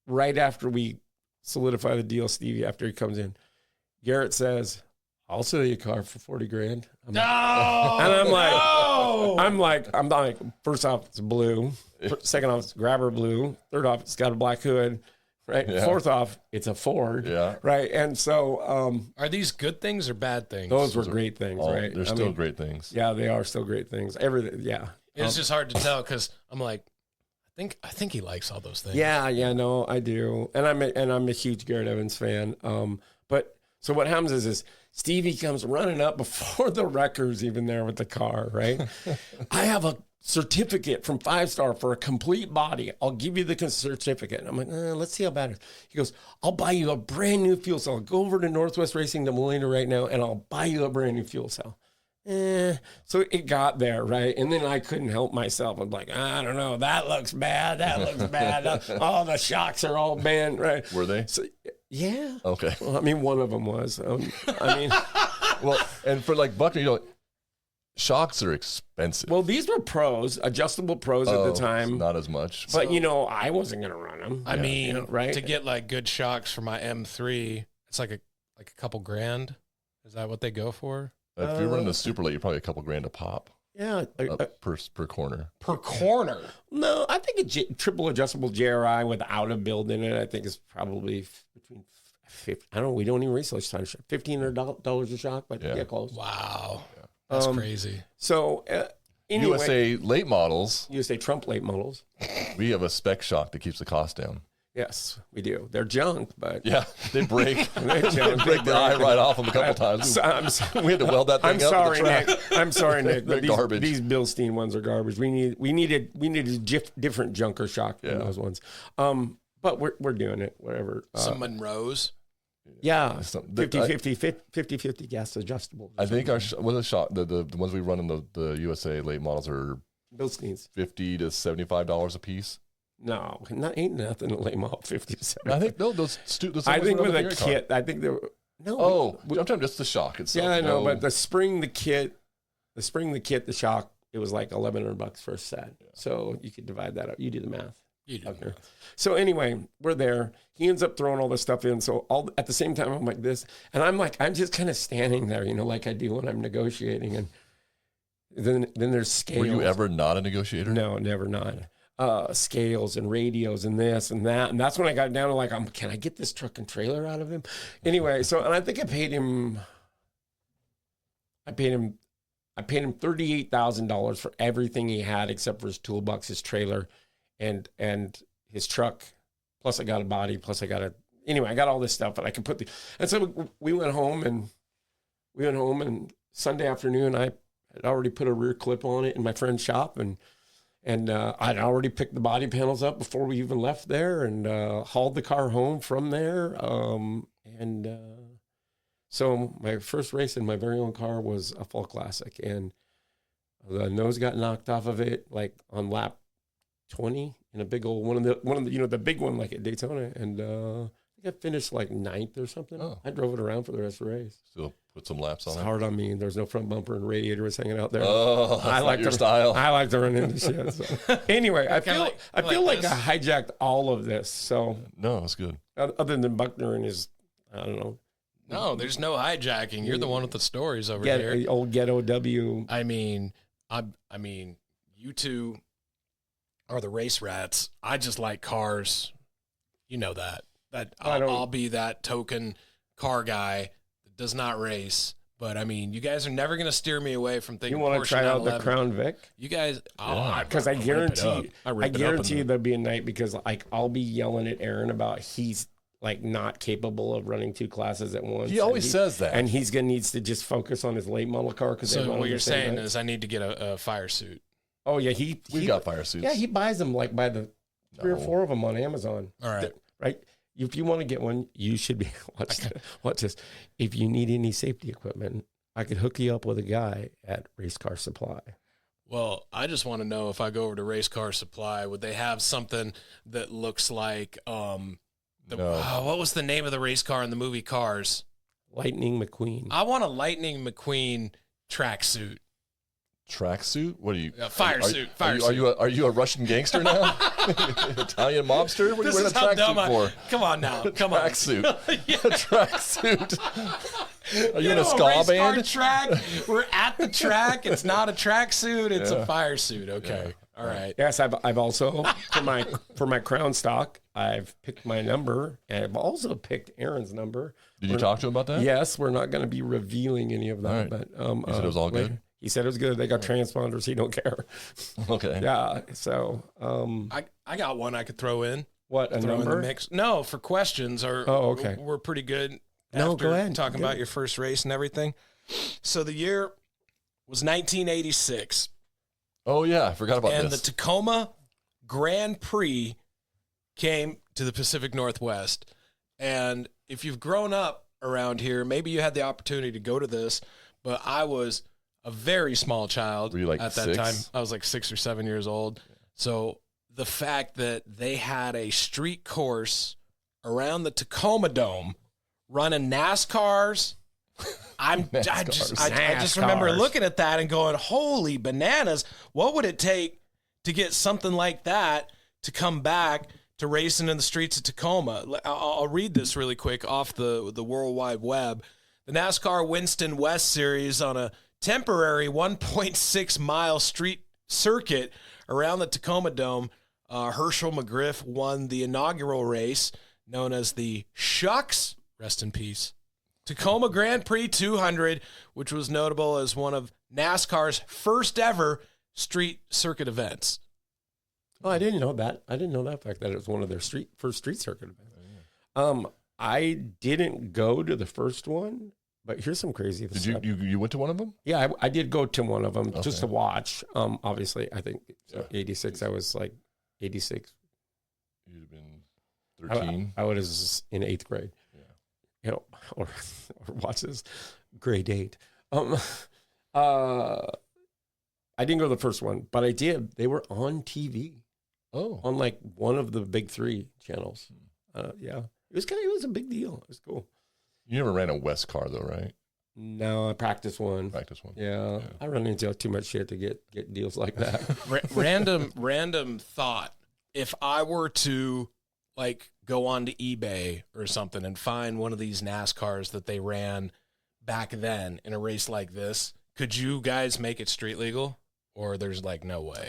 S4: right after we solidify the deal, Stevie, after he comes in, Garrett says, I'll sell you a car for 40 grand. And I'm like, first off, it's blue. Second off, it's grabber blue. Third off, it's got a black hood. Right.
S3: Yeah.
S4: Fourth off, it's a Ford.
S3: Yeah.
S4: Right. And so,
S1: Are these good things or bad things?
S4: those were great things, right?
S3: They're still great things.
S4: Yeah, they are still great things. Everything. Yeah.
S1: It's just hard to tell because I'm like, I think he likes all those things.
S4: Yeah. No, I do. And I'm a huge Garrett Evans fan. But so what happens is Stevie comes running up before the wrecker's even there with the car, right? I have a certificate from 5-Star for a complete body. I'll give you the certificate. And I'm like, let's see how bad it is. He goes, I'll buy you a brand new fuel cell. I'll go over to Northwest Racing to Molina right now, and I'll buy you a brand new fuel cell. So it got there, right? And then I couldn't help myself. I'm like, I don't know. That looks bad. That looks bad. Oh, the shocks are all banned, right?
S3: Were they?
S4: So, yeah.
S3: Okay.
S4: Well, I mean, one of them was.
S3: Well, and for like Buckner, shocks are expensive.
S4: Well, these were pros, adjustable pros at the time.
S3: Not as much.
S4: But, I wasn't going to run them.
S1: I mean,
S4: right?
S1: To get like good shocks for my M3, it's like a couple grand. Is that what they go for?
S3: If you're running the super late, you're probably a couple grand a pop.
S4: Yeah.
S3: Per corner.
S1: Per corner?
S4: No, I think a triple adjustable JRI without a build in it, I think is probably between 50, I don't know, we don't even research time. $1,500 a shock, but yeah, close.
S1: Wow. That's crazy.
S4: So, anyway.
S3: USA late models.
S4: USA Trump late models.
S3: We have a spec shock that keeps the cost down.
S4: Yes, we do. They're junk, but
S3: yeah, they break.
S4: They're junk.
S3: Break the eye right off them a couple times. We had to weld that thing
S4: I'm
S3: up
S4: sorry,
S3: with the track.
S4: Nick. I'm sorry, Nick.
S3: They're
S4: But
S3: garbage.
S4: These Bilstein ones are garbage. We needed different junker shock than those ones. But we're doing it. Whatever.
S1: Some Monroes.
S4: Yeah,
S3: Some-
S4: 50-50 gas adjustable.
S3: I think our the ones we run in the USA late models are
S4: Bilsteins.
S3: $50 to $75 a piece.
S4: No, ain't nothing to lay them out 50 to 70.
S3: I think those
S4: I think
S3: ones
S4: with
S3: run
S4: a
S3: the
S4: kit, I think there were no.
S3: Oh, I'm talking just the shock itself.
S4: Yeah, I know,
S3: No.
S4: but the kit, the shock, it was like $1,100 for a set. Yeah. So you could divide that up. You do the math. So anyway, we're there. He ends up throwing all this stuff in. So at the same time, I'm like this, and I'm just kind of standing there, like I do when I'm negotiating. And then there's scales.
S3: Were you ever not a negotiator?
S4: No, never not. Scales and radios and this and that. And that's when I got down to like, can I get this truck and trailer out of him? Anyway, and I think I paid him $38,000 for everything he had except for his toolbox, his trailer, and his truck. Plus I got a body, I got all this stuff, but I could put and so we went home and Sunday afternoon, I had already put a rear clip on it in my friend's shop, and I'd already picked the body panels up before we even left there, and hauled the car home from there. So my first race in my very own car was a Fall Classic, and the nose got knocked off of it like on lap 20 in a big old one of the the big one like at Daytona, and I think I finished like 9th or something.
S3: Oh.
S4: I drove it around for the rest of the race.
S3: Still put some laps on
S4: It's
S3: it.
S4: hard on me. There's no front bumper and radiator was hanging out there.
S3: Oh, that's
S4: I like
S3: not your style.
S4: I like to run into shit. So. Anyway, I feel like
S1: this.
S4: I hijacked all of this. So
S3: No, it's good.
S4: other than Buckner and his, I don't know.
S1: No, there's no hijacking. You're the one with the stories over here.
S4: Old Ghetto W.
S1: I mean, you two are the race rats. I just like cars. You know that. I'll be that token car guy that does not race. But I mean, you guys are never going to steer me away from thinking.
S4: You want to try out the Crown Vic?
S1: You guys,
S4: Because I guarantee
S1: you
S4: there'll be a night because like I'll be yelling at Aaron about he's like not capable of running 2 classes at once.
S3: He always says that,
S4: and he's gonna needs to just focus on his late model car.
S1: So what you're saying is I need to get a fire suit.
S4: Oh yeah,
S3: we got fire suits.
S4: Yeah, he buys them like by the 3 or 4 of them on Amazon.
S1: All right.
S4: Right. If you want to get one, you should be watch this. If you need any safety equipment, I could hook you up with a guy at Race Car Supply.
S1: Well, I just want to know if I go over to Race Car Supply, would they have something that looks like what was the name of the race car in the movie Cars?
S4: Lightning McQueen.
S1: I want a Lightning McQueen tracksuit.
S3: Tracksuit? What are you?
S1: Fire suit.
S3: Are you a Russian gangster now? Italian mobster? What are you wearing a tracksuit for?
S1: Come on now. Come on.
S3: Tracksuit. A tracksuit. Are you in a ska band?
S1: Track. We're at the track. It's not a tracksuit. It's a fire suit. Okay. All right.
S4: Yes, I've also for my crown stock, I've picked my number, and I've also picked Aaron's number.
S3: Did you talk to him about that?
S4: Yes, we're not going to be revealing any of that.
S3: All right.
S4: But
S3: He said it was all good?
S4: He said it was good. They got transponders. He don't care.
S3: Okay.
S4: Yeah. So
S1: I got one I could throw in.
S4: what a
S1: Throw in the
S4: number?
S1: mix. No, for questions.
S4: Okay.
S1: We're pretty good.
S4: No,
S1: after
S4: go ahead.
S1: Talking about your first race and everything. So the year was 1986.
S3: Oh, yeah. I forgot about
S1: And
S3: this.
S1: the Tacoma Grand Prix came to the Pacific Northwest. And if you've grown up around here, maybe you had the opportunity to go to this, but I was a very small child.
S3: Were you like
S1: at that
S3: 6?
S1: time? I was like 6 or 7 years old. So the fact that they had a street course around the Tacoma Dome running NASCARs, I just remember looking at that and going, holy bananas, what would it take to get something like that to come back to racing in the streets of Tacoma? I'll read this really quick off the World Wide Web. The NASCAR Winston West Series on a temporary 1.6 mile street circuit around the Tacoma Dome. Herschel McGriff won the inaugural race known as the Shucks, rest in peace, Tacoma Grand Prix 200, which was notable as one of NASCAR's first ever street circuit events.
S4: Oh, I didn't know that. I didn't know that fact that it was one of their first street circuit events. I didn't go to the first one, but here's some crazy stuff.
S3: Did you went to one of them?
S4: Yeah, I did go to one of them just to watch. Obviously, I think 86. I was like 86.
S3: You'd have been 13.
S4: I was in 8th grade.
S3: Yeah.
S4: You know, or watch this, grade 8. I didn't go to the first one, but I did. They were on TV.
S3: Oh.
S4: On like one of the big 3 channels. Yeah. It was a big deal. It was cool.
S3: You never ran a West car though, right?
S4: No, I practiced one. Yeah. I run into too much shit to get deals like that.
S1: Random thought. If I were to like go on to eBay or something and find one of these NASCARs that they ran back then in a race like this, could you guys make it street legal? Or there's like no way?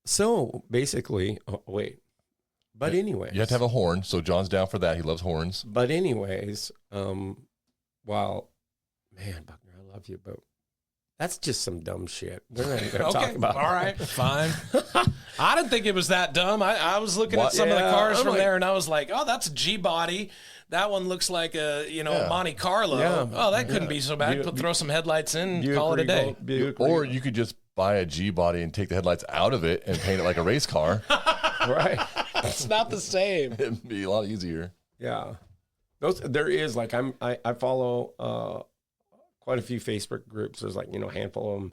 S4: So basically, But anyways.
S3: You have to have a horn, so John's down for that. He loves horns.
S4: But anyways, well, man, Buckner, I love you, but that's just some dumb shit. We're not going to talk about.
S1: All right, fine. I didn't think it was that dumb. I was looking at some of the cars from there, and I was like, oh, that's a G-body. That one looks like a, Monte Carlo.
S4: Yeah.
S1: Oh, that couldn't be so bad. Throw some headlights in, call it a day.
S3: Or you could just buy a G-body and take the headlights out of it and paint it like a race car.
S4: Right.
S1: It's not the same.
S3: It'd be a lot easier.
S4: Yeah. There is like, I follow quite a few Facebook groups. There's like, a handful of them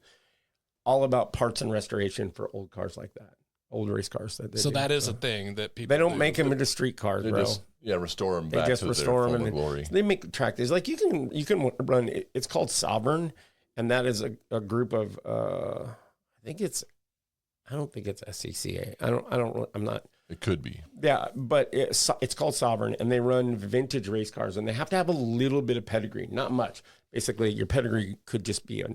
S4: all about parts and restoration for old cars like that. Old race cars.
S1: That is a thing that people
S4: They don't
S1: do.
S4: make them into street cars,
S3: They
S4: bro.
S3: just restore them
S4: They
S3: back
S4: just
S3: to
S4: restore
S3: their
S4: them
S3: former glory.
S4: They make tractors. Like you can run. It's called Sovereign, and that is a group of. I don't think it's SCCA. I'm not.
S3: It could be.
S4: Yeah, but it's called Sovereign, and they run vintage race cars, and they have to have a little bit of pedigree, not much. Basically, your pedigree could just be a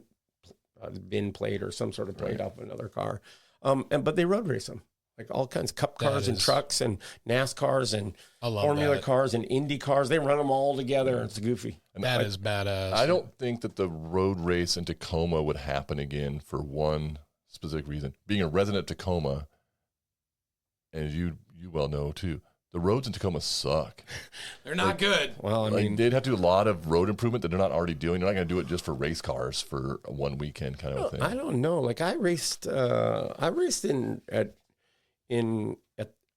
S4: VIN plate or some sort of plate off another car. But they road race them, like all kinds of cup cars and trucks and NASCARs and Formula cars and Indy cars. They run them all together. It's goofy.
S3: And
S1: that is badass.
S3: I don't think that the road race in Tacoma would happen again for one specific reason. Being a resident of Tacoma, and you well know too, the roads in Tacoma suck.
S1: They're not good.
S4: Well, I mean,
S3: they'd have to do a lot of road improvement that they're not already doing. They're not going to do it just for race cars for one weekend kind of thing.
S4: I don't know. Like I raced in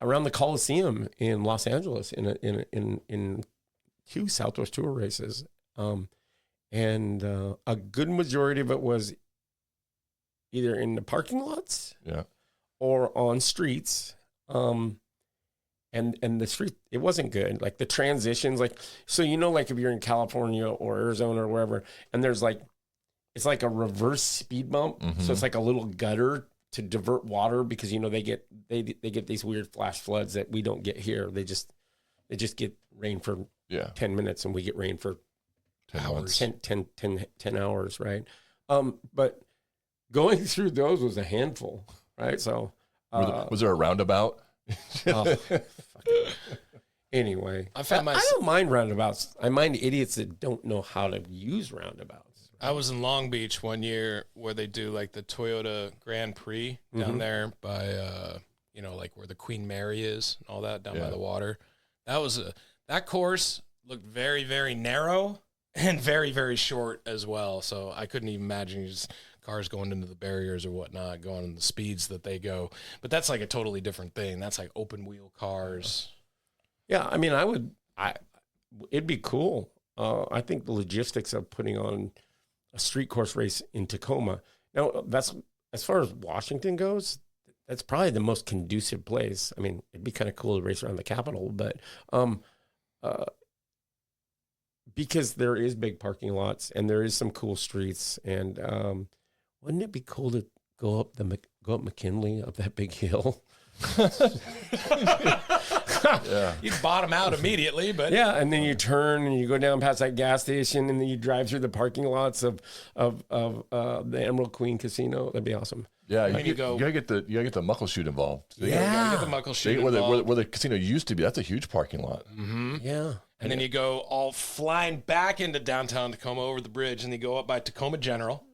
S4: around the Coliseum in Los Angeles in 2 Southwest Tour races, and a good majority of it was either in the parking lots, or on streets. And the street, it wasn't good. Like the transitions, like, so, like if you're in California or Arizona or wherever, and there's like it's like a reverse speed bump. So it's like a little gutter to divert water because, you know, they get these weird flash floods that we don't get here. They just get rain for 10 minutes and we get rain for
S3: 10 hours.
S4: 10 hours, right? But going through those was a handful, right? So
S3: was there a roundabout?
S4: Anyway,
S1: I
S4: don't mind roundabouts. I mind idiots that don't know how to use roundabouts.
S1: I was in Long Beach one year where they do like the Toyota Grand Prix down there by, you know, like where the Queen Mary is and all that down by the water. That course looked very, very narrow and very, very short as well. So I couldn't even imagine just cars going into the barriers or whatnot, going in the speeds that they go. But that's like a totally different thing. That's like open wheel cars.
S4: Yeah, I mean, it'd be cool. I think the logistics of putting on a street course race in Tacoma. Now, that's as far as Washington goes, that's probably the most conducive place. I mean, it'd be kind of cool to race around the Capitol, but because there is big parking lots and there is some cool streets, and wouldn't it be cool to go up McKinley up that big hill?
S1: You'd bottom out immediately, but
S4: yeah, and then you turn and you go down past that gas station, and then you drive through the parking lots of the Emerald Queen Casino. That'd be awesome.
S3: Yeah, you gotta get the Muckleshoot involved.
S1: You gotta get the Muckleshoot involved.
S3: Where the casino used to be. That's a huge parking lot.
S4: Yeah,
S1: and then you go all flying back into downtown Tacoma over the bridge, and you go up by Tacoma General.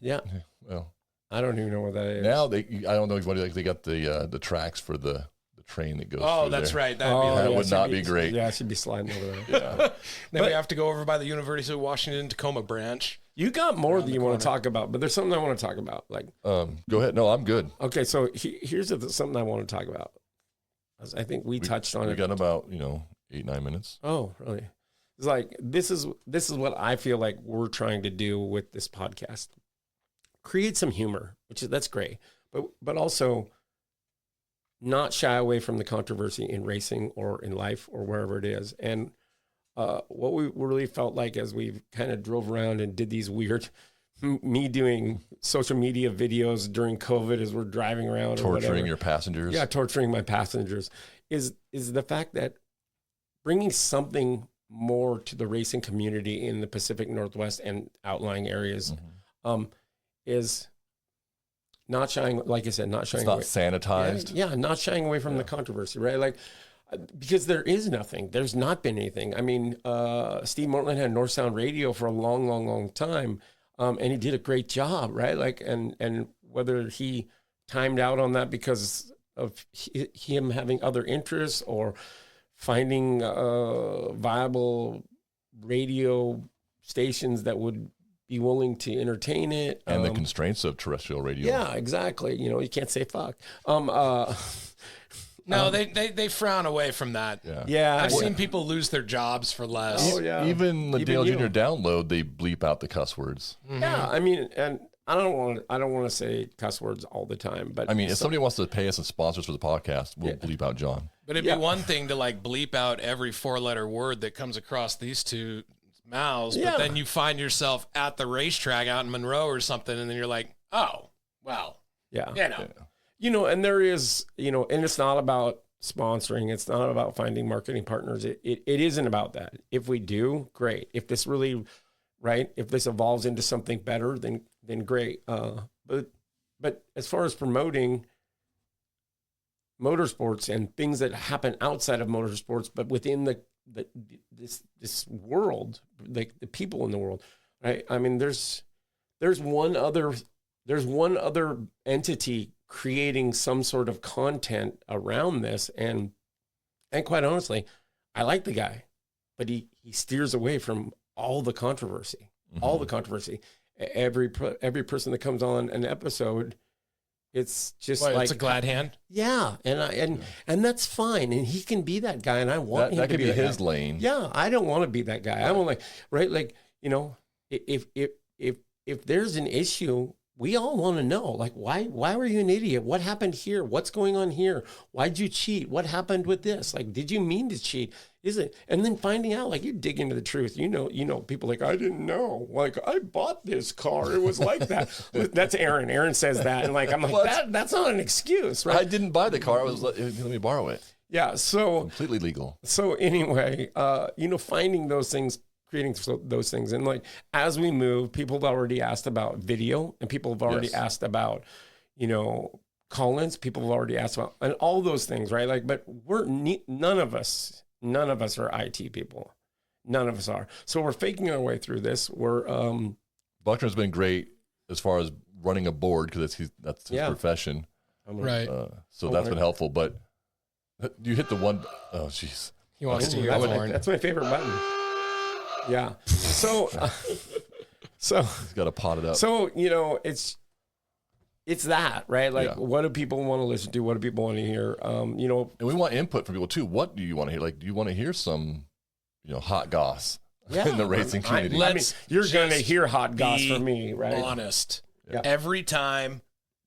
S4: Yeah.
S3: Well,
S4: I don't even know what that is.
S3: now I don't know if they got the tracks for the train that goes.
S1: Oh,
S3: through
S1: that's
S3: there.
S1: right.
S3: That would not be great.
S4: Yeah, I should be sliding over there.
S1: Then we have to go over by the University of Washington Tacoma branch.
S4: You got more than you want to talk about, but there's something I want to talk about. Like,
S3: go ahead. No, I'm good.
S4: Okay, so here's something I want to talk about. I think we touched on it.
S3: We got about 8-9 minutes.
S4: Oh, really? It's like this is what I feel like we're trying to do with this podcast. Create some humor, that's great, but also not shy away from the controversy in racing or in life or wherever it is. And what we really felt like as we kind of drove around and did these weird, me doing social media videos during COVID as we're driving around,
S3: torturing your passengers.
S4: Yeah, torturing my passengers is the fact that bringing something more to the racing community in the Pacific Northwest and outlying areas is not shying, like I said, not shying away.
S3: It's not sanitized.
S4: Yeah, not shying away from the controversy, right? Like, because there is nothing. There's not been anything. I mean, Steve Mortland had North Sound Radio for a long, long, long time, and he did a great job, right? Like, and whether he timed out on that because of him having other interests or finding viable radio stations that would be willing to entertain it.
S3: And the constraints of terrestrial radio.
S4: Yeah, exactly. You can't say fuck.
S1: No, they frown away from that.
S4: Yeah.
S1: I've seen people lose their jobs for less.
S4: Oh, yeah.
S3: Even the Dale Jr. download, they bleep out the cuss words.
S4: Yeah, I mean, and I don't want to say cuss words all the time, but
S3: I mean, if somebody wants to pay us as sponsors for the podcast, we'll bleep out John.
S1: But it'd be one thing to like bleep out every 4-letter word that comes across these two mouths, but then you find yourself at the racetrack out in Monroe or something, and then you're like, oh, well,
S4: and there is, and it's not about sponsoring. It's not about finding marketing partners. It isn't about that. If we do, great. If this really, right, if this evolves into something better, then great. But as far as promoting motorsports and things that happen outside of motorsports, but within this world, like the people in the world, right? I mean, there's one other entity creating some sort of content around this, and quite honestly, I like the guy, but he steers away from all the controversy, Every person that comes on an episode, it's just
S1: it's a glad hand.
S4: Yeah, and that's fine, and he can be that guy, and I want him
S3: that
S4: to
S3: could be
S4: that
S3: his
S4: guy.
S3: lane.
S4: Yeah, I don't want to be that guy. I want if there's an issue, we all want to know, like, why were you an idiot? What happened here? What's going on here? Why'd you cheat? What happened with this? Like, did you mean to cheat? Is it? And then finding out, like, you dig into the truth. You know, people like, I didn't know. Like, I bought this car. It was like that. That's Aaron. Aaron says that. And like, I'm like, that's not an excuse, right?
S3: I didn't buy the car. I was let me borrow it.
S4: Yeah. So
S3: Completely legal.
S4: So anyway, finding those things, creating those things. And like, as we move, people have already asked about video, and people have already asked about, call-ins. People have already asked about, and all those things, right? Like, but none of us are IT people. None of us are. So we're faking our way through this.
S3: Buckner's been great as far as running a board, because that's his profession.
S1: Right.
S3: So that's been helpful. But you hit the one, oh, jeez.
S1: He wants to hear the horn.
S4: That's my favorite button. Yeah. So
S3: He's got to pot it up.
S4: So, it's that, right? Like, what do people want to listen to? What do people want to hear?
S3: And we want input from people too. What do you want to hear? Like, do you want to hear some, hot goss in the racing community?
S4: You're going to hear hot goss from me, right?
S1: Honest.
S4: Yeah.
S1: Every time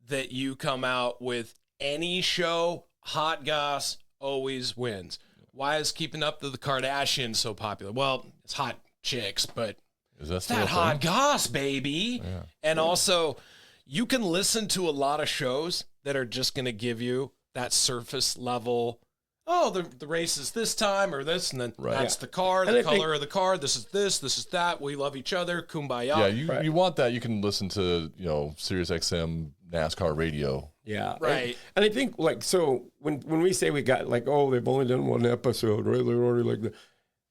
S1: that you come out with any show, hot goss always wins. Why is Keeping Up with the Kardashians so popular? Well, it's hot chicks, but
S3: is that
S1: it's that hot goss, baby.
S3: Yeah.
S1: And also, you can listen to a lot of shows that are just going to give you that surface level. Oh, the race is this time or this, and then that's the car, the color of the car. This is that. We love each other. Kumbaya.
S3: Yeah, you want that. You can listen to, Sirius XM NASCAR radio.
S4: Yeah.
S1: Right.
S4: And I think, like, so when we say we got, like, oh, they've only done one episode, right? They're already like that.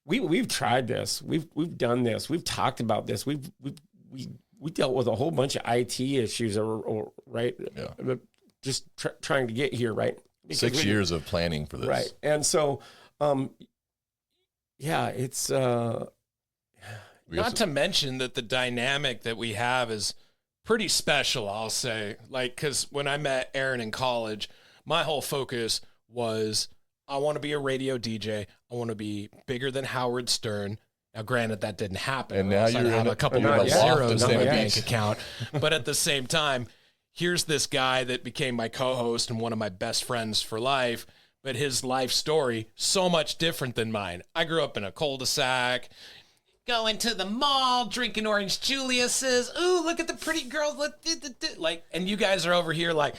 S4: We've tried this. We've done this. We've talked about this. We dealt with a whole bunch of IT issues, right?
S3: Yeah.
S4: Just trying to get here, right? Because
S3: 6 years of planning for this.
S4: Right. And so, it's...
S1: Not to mention that the dynamic that we have is pretty special, I'll say. Like, because when I met Aaron in college, my whole focus was, I want to be a radio DJ. I want to be bigger than Howard Stern. Now, granted, that didn't happen.
S3: And now
S1: you're
S3: have
S1: a couple
S3: of
S1: zeros in my
S3: Beach.
S1: bank account. But at the same time, here's this guy that became my co-host and one of my best friends for life. But his life story, so much different than mine. I grew up in a cul-de-sac, going to the mall, drinking Orange Julius's. Ooh, look at the pretty girls. Like, and you guys are over here like,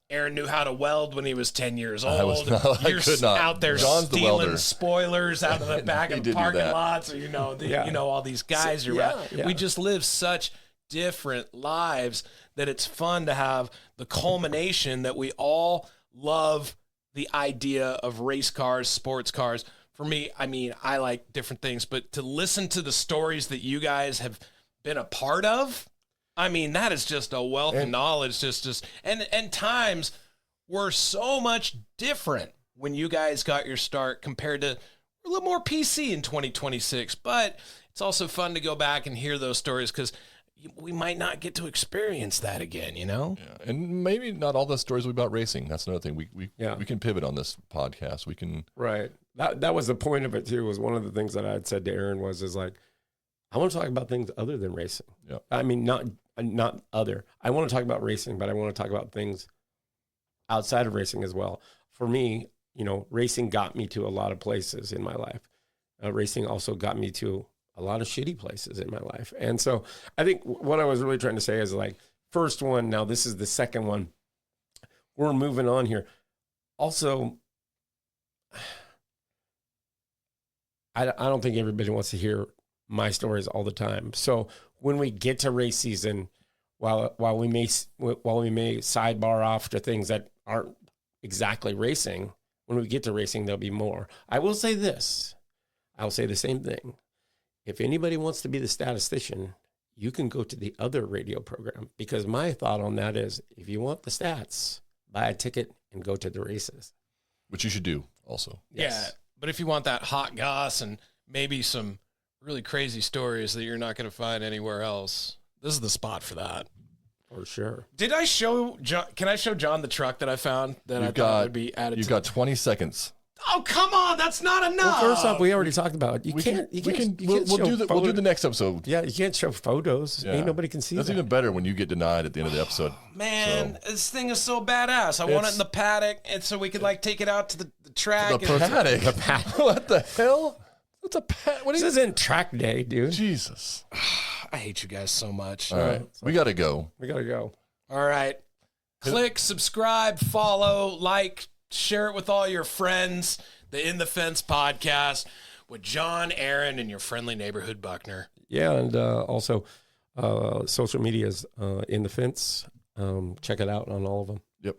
S1: Aaron knew how to weld when he was 10 years old. You're
S3: could not.
S1: out there
S3: John's the welder.
S1: stealing spoilers out of the back of the parking lots. Or, all these guys around. We just live such different lives that it's fun to have the culmination that we all love the idea of race cars, sports cars. For me, I like different things, but to listen to the stories that you guys have been a part of, that is just a wealth of knowledge. And times were so much different when you guys got your start compared to a little more PC in 2026. But it's also fun to go back and hear those stories because we might not get to experience that again,
S3: Yeah. And maybe not all the stories will be about racing. That's another thing. We can pivot on this podcast. We can.
S4: Right. That was the point of it too, was one of the things that I had said to Aaron is like, I want to talk about things other than racing.
S3: Yeah.
S4: Not other. I want to talk about racing, but I want to talk about things outside of racing as well. For me, racing got me to a lot of places in my life. Racing also got me to a lot of shitty places in my life. And so I think what I was really trying to say is, like, first one, now this is the second one. We're moving on here. Also, I don't think everybody wants to hear my stories all the time. So when we get to race season, while we may sidebar off to things that aren't exactly racing, when we get to racing, there'll be more. I will say this. I'll say the same thing. If anybody wants to be the statistician, you can go to the other radio program, because my thought on that is, if you want the stats, buy a ticket and go to the races.
S3: Which you should do also.
S1: Yes. Yeah, but if you want that hot goss and maybe some really crazy stories that you're not going to find anywhere else, this is the spot for that.
S4: For sure.
S1: Did I show John? Can I show John the truck that I found that I thought would be added?
S3: You've got 20 seconds.
S1: Oh, come on. That's not enough.
S4: Well, first off, we already talked about it.
S3: We'll
S4: We'll
S3: do the next episode.
S4: Yeah, you can't show photos.
S3: Yeah.
S4: Ain't nobody can see
S3: That's
S4: that.
S3: even better when you get denied at the end of the episode.
S1: Man, this thing is so badass. I want it in the paddock, and so we could like take it out to the track.
S3: The paddock.
S4: The paddock.
S3: What the hell? What's a paddock? What
S4: This isn't track day, dude.
S3: Jesus.
S1: I hate you guys so much.
S3: All right, we gotta go.
S4: We gotta go.
S1: All right. Click, subscribe, follow, like, share it with all your friends. The In the Fence podcast with John, Aaron, and your friendly neighborhood Buckner.
S4: Yeah, and also social medias in the fence. Check it out on all of them.
S3: Yep.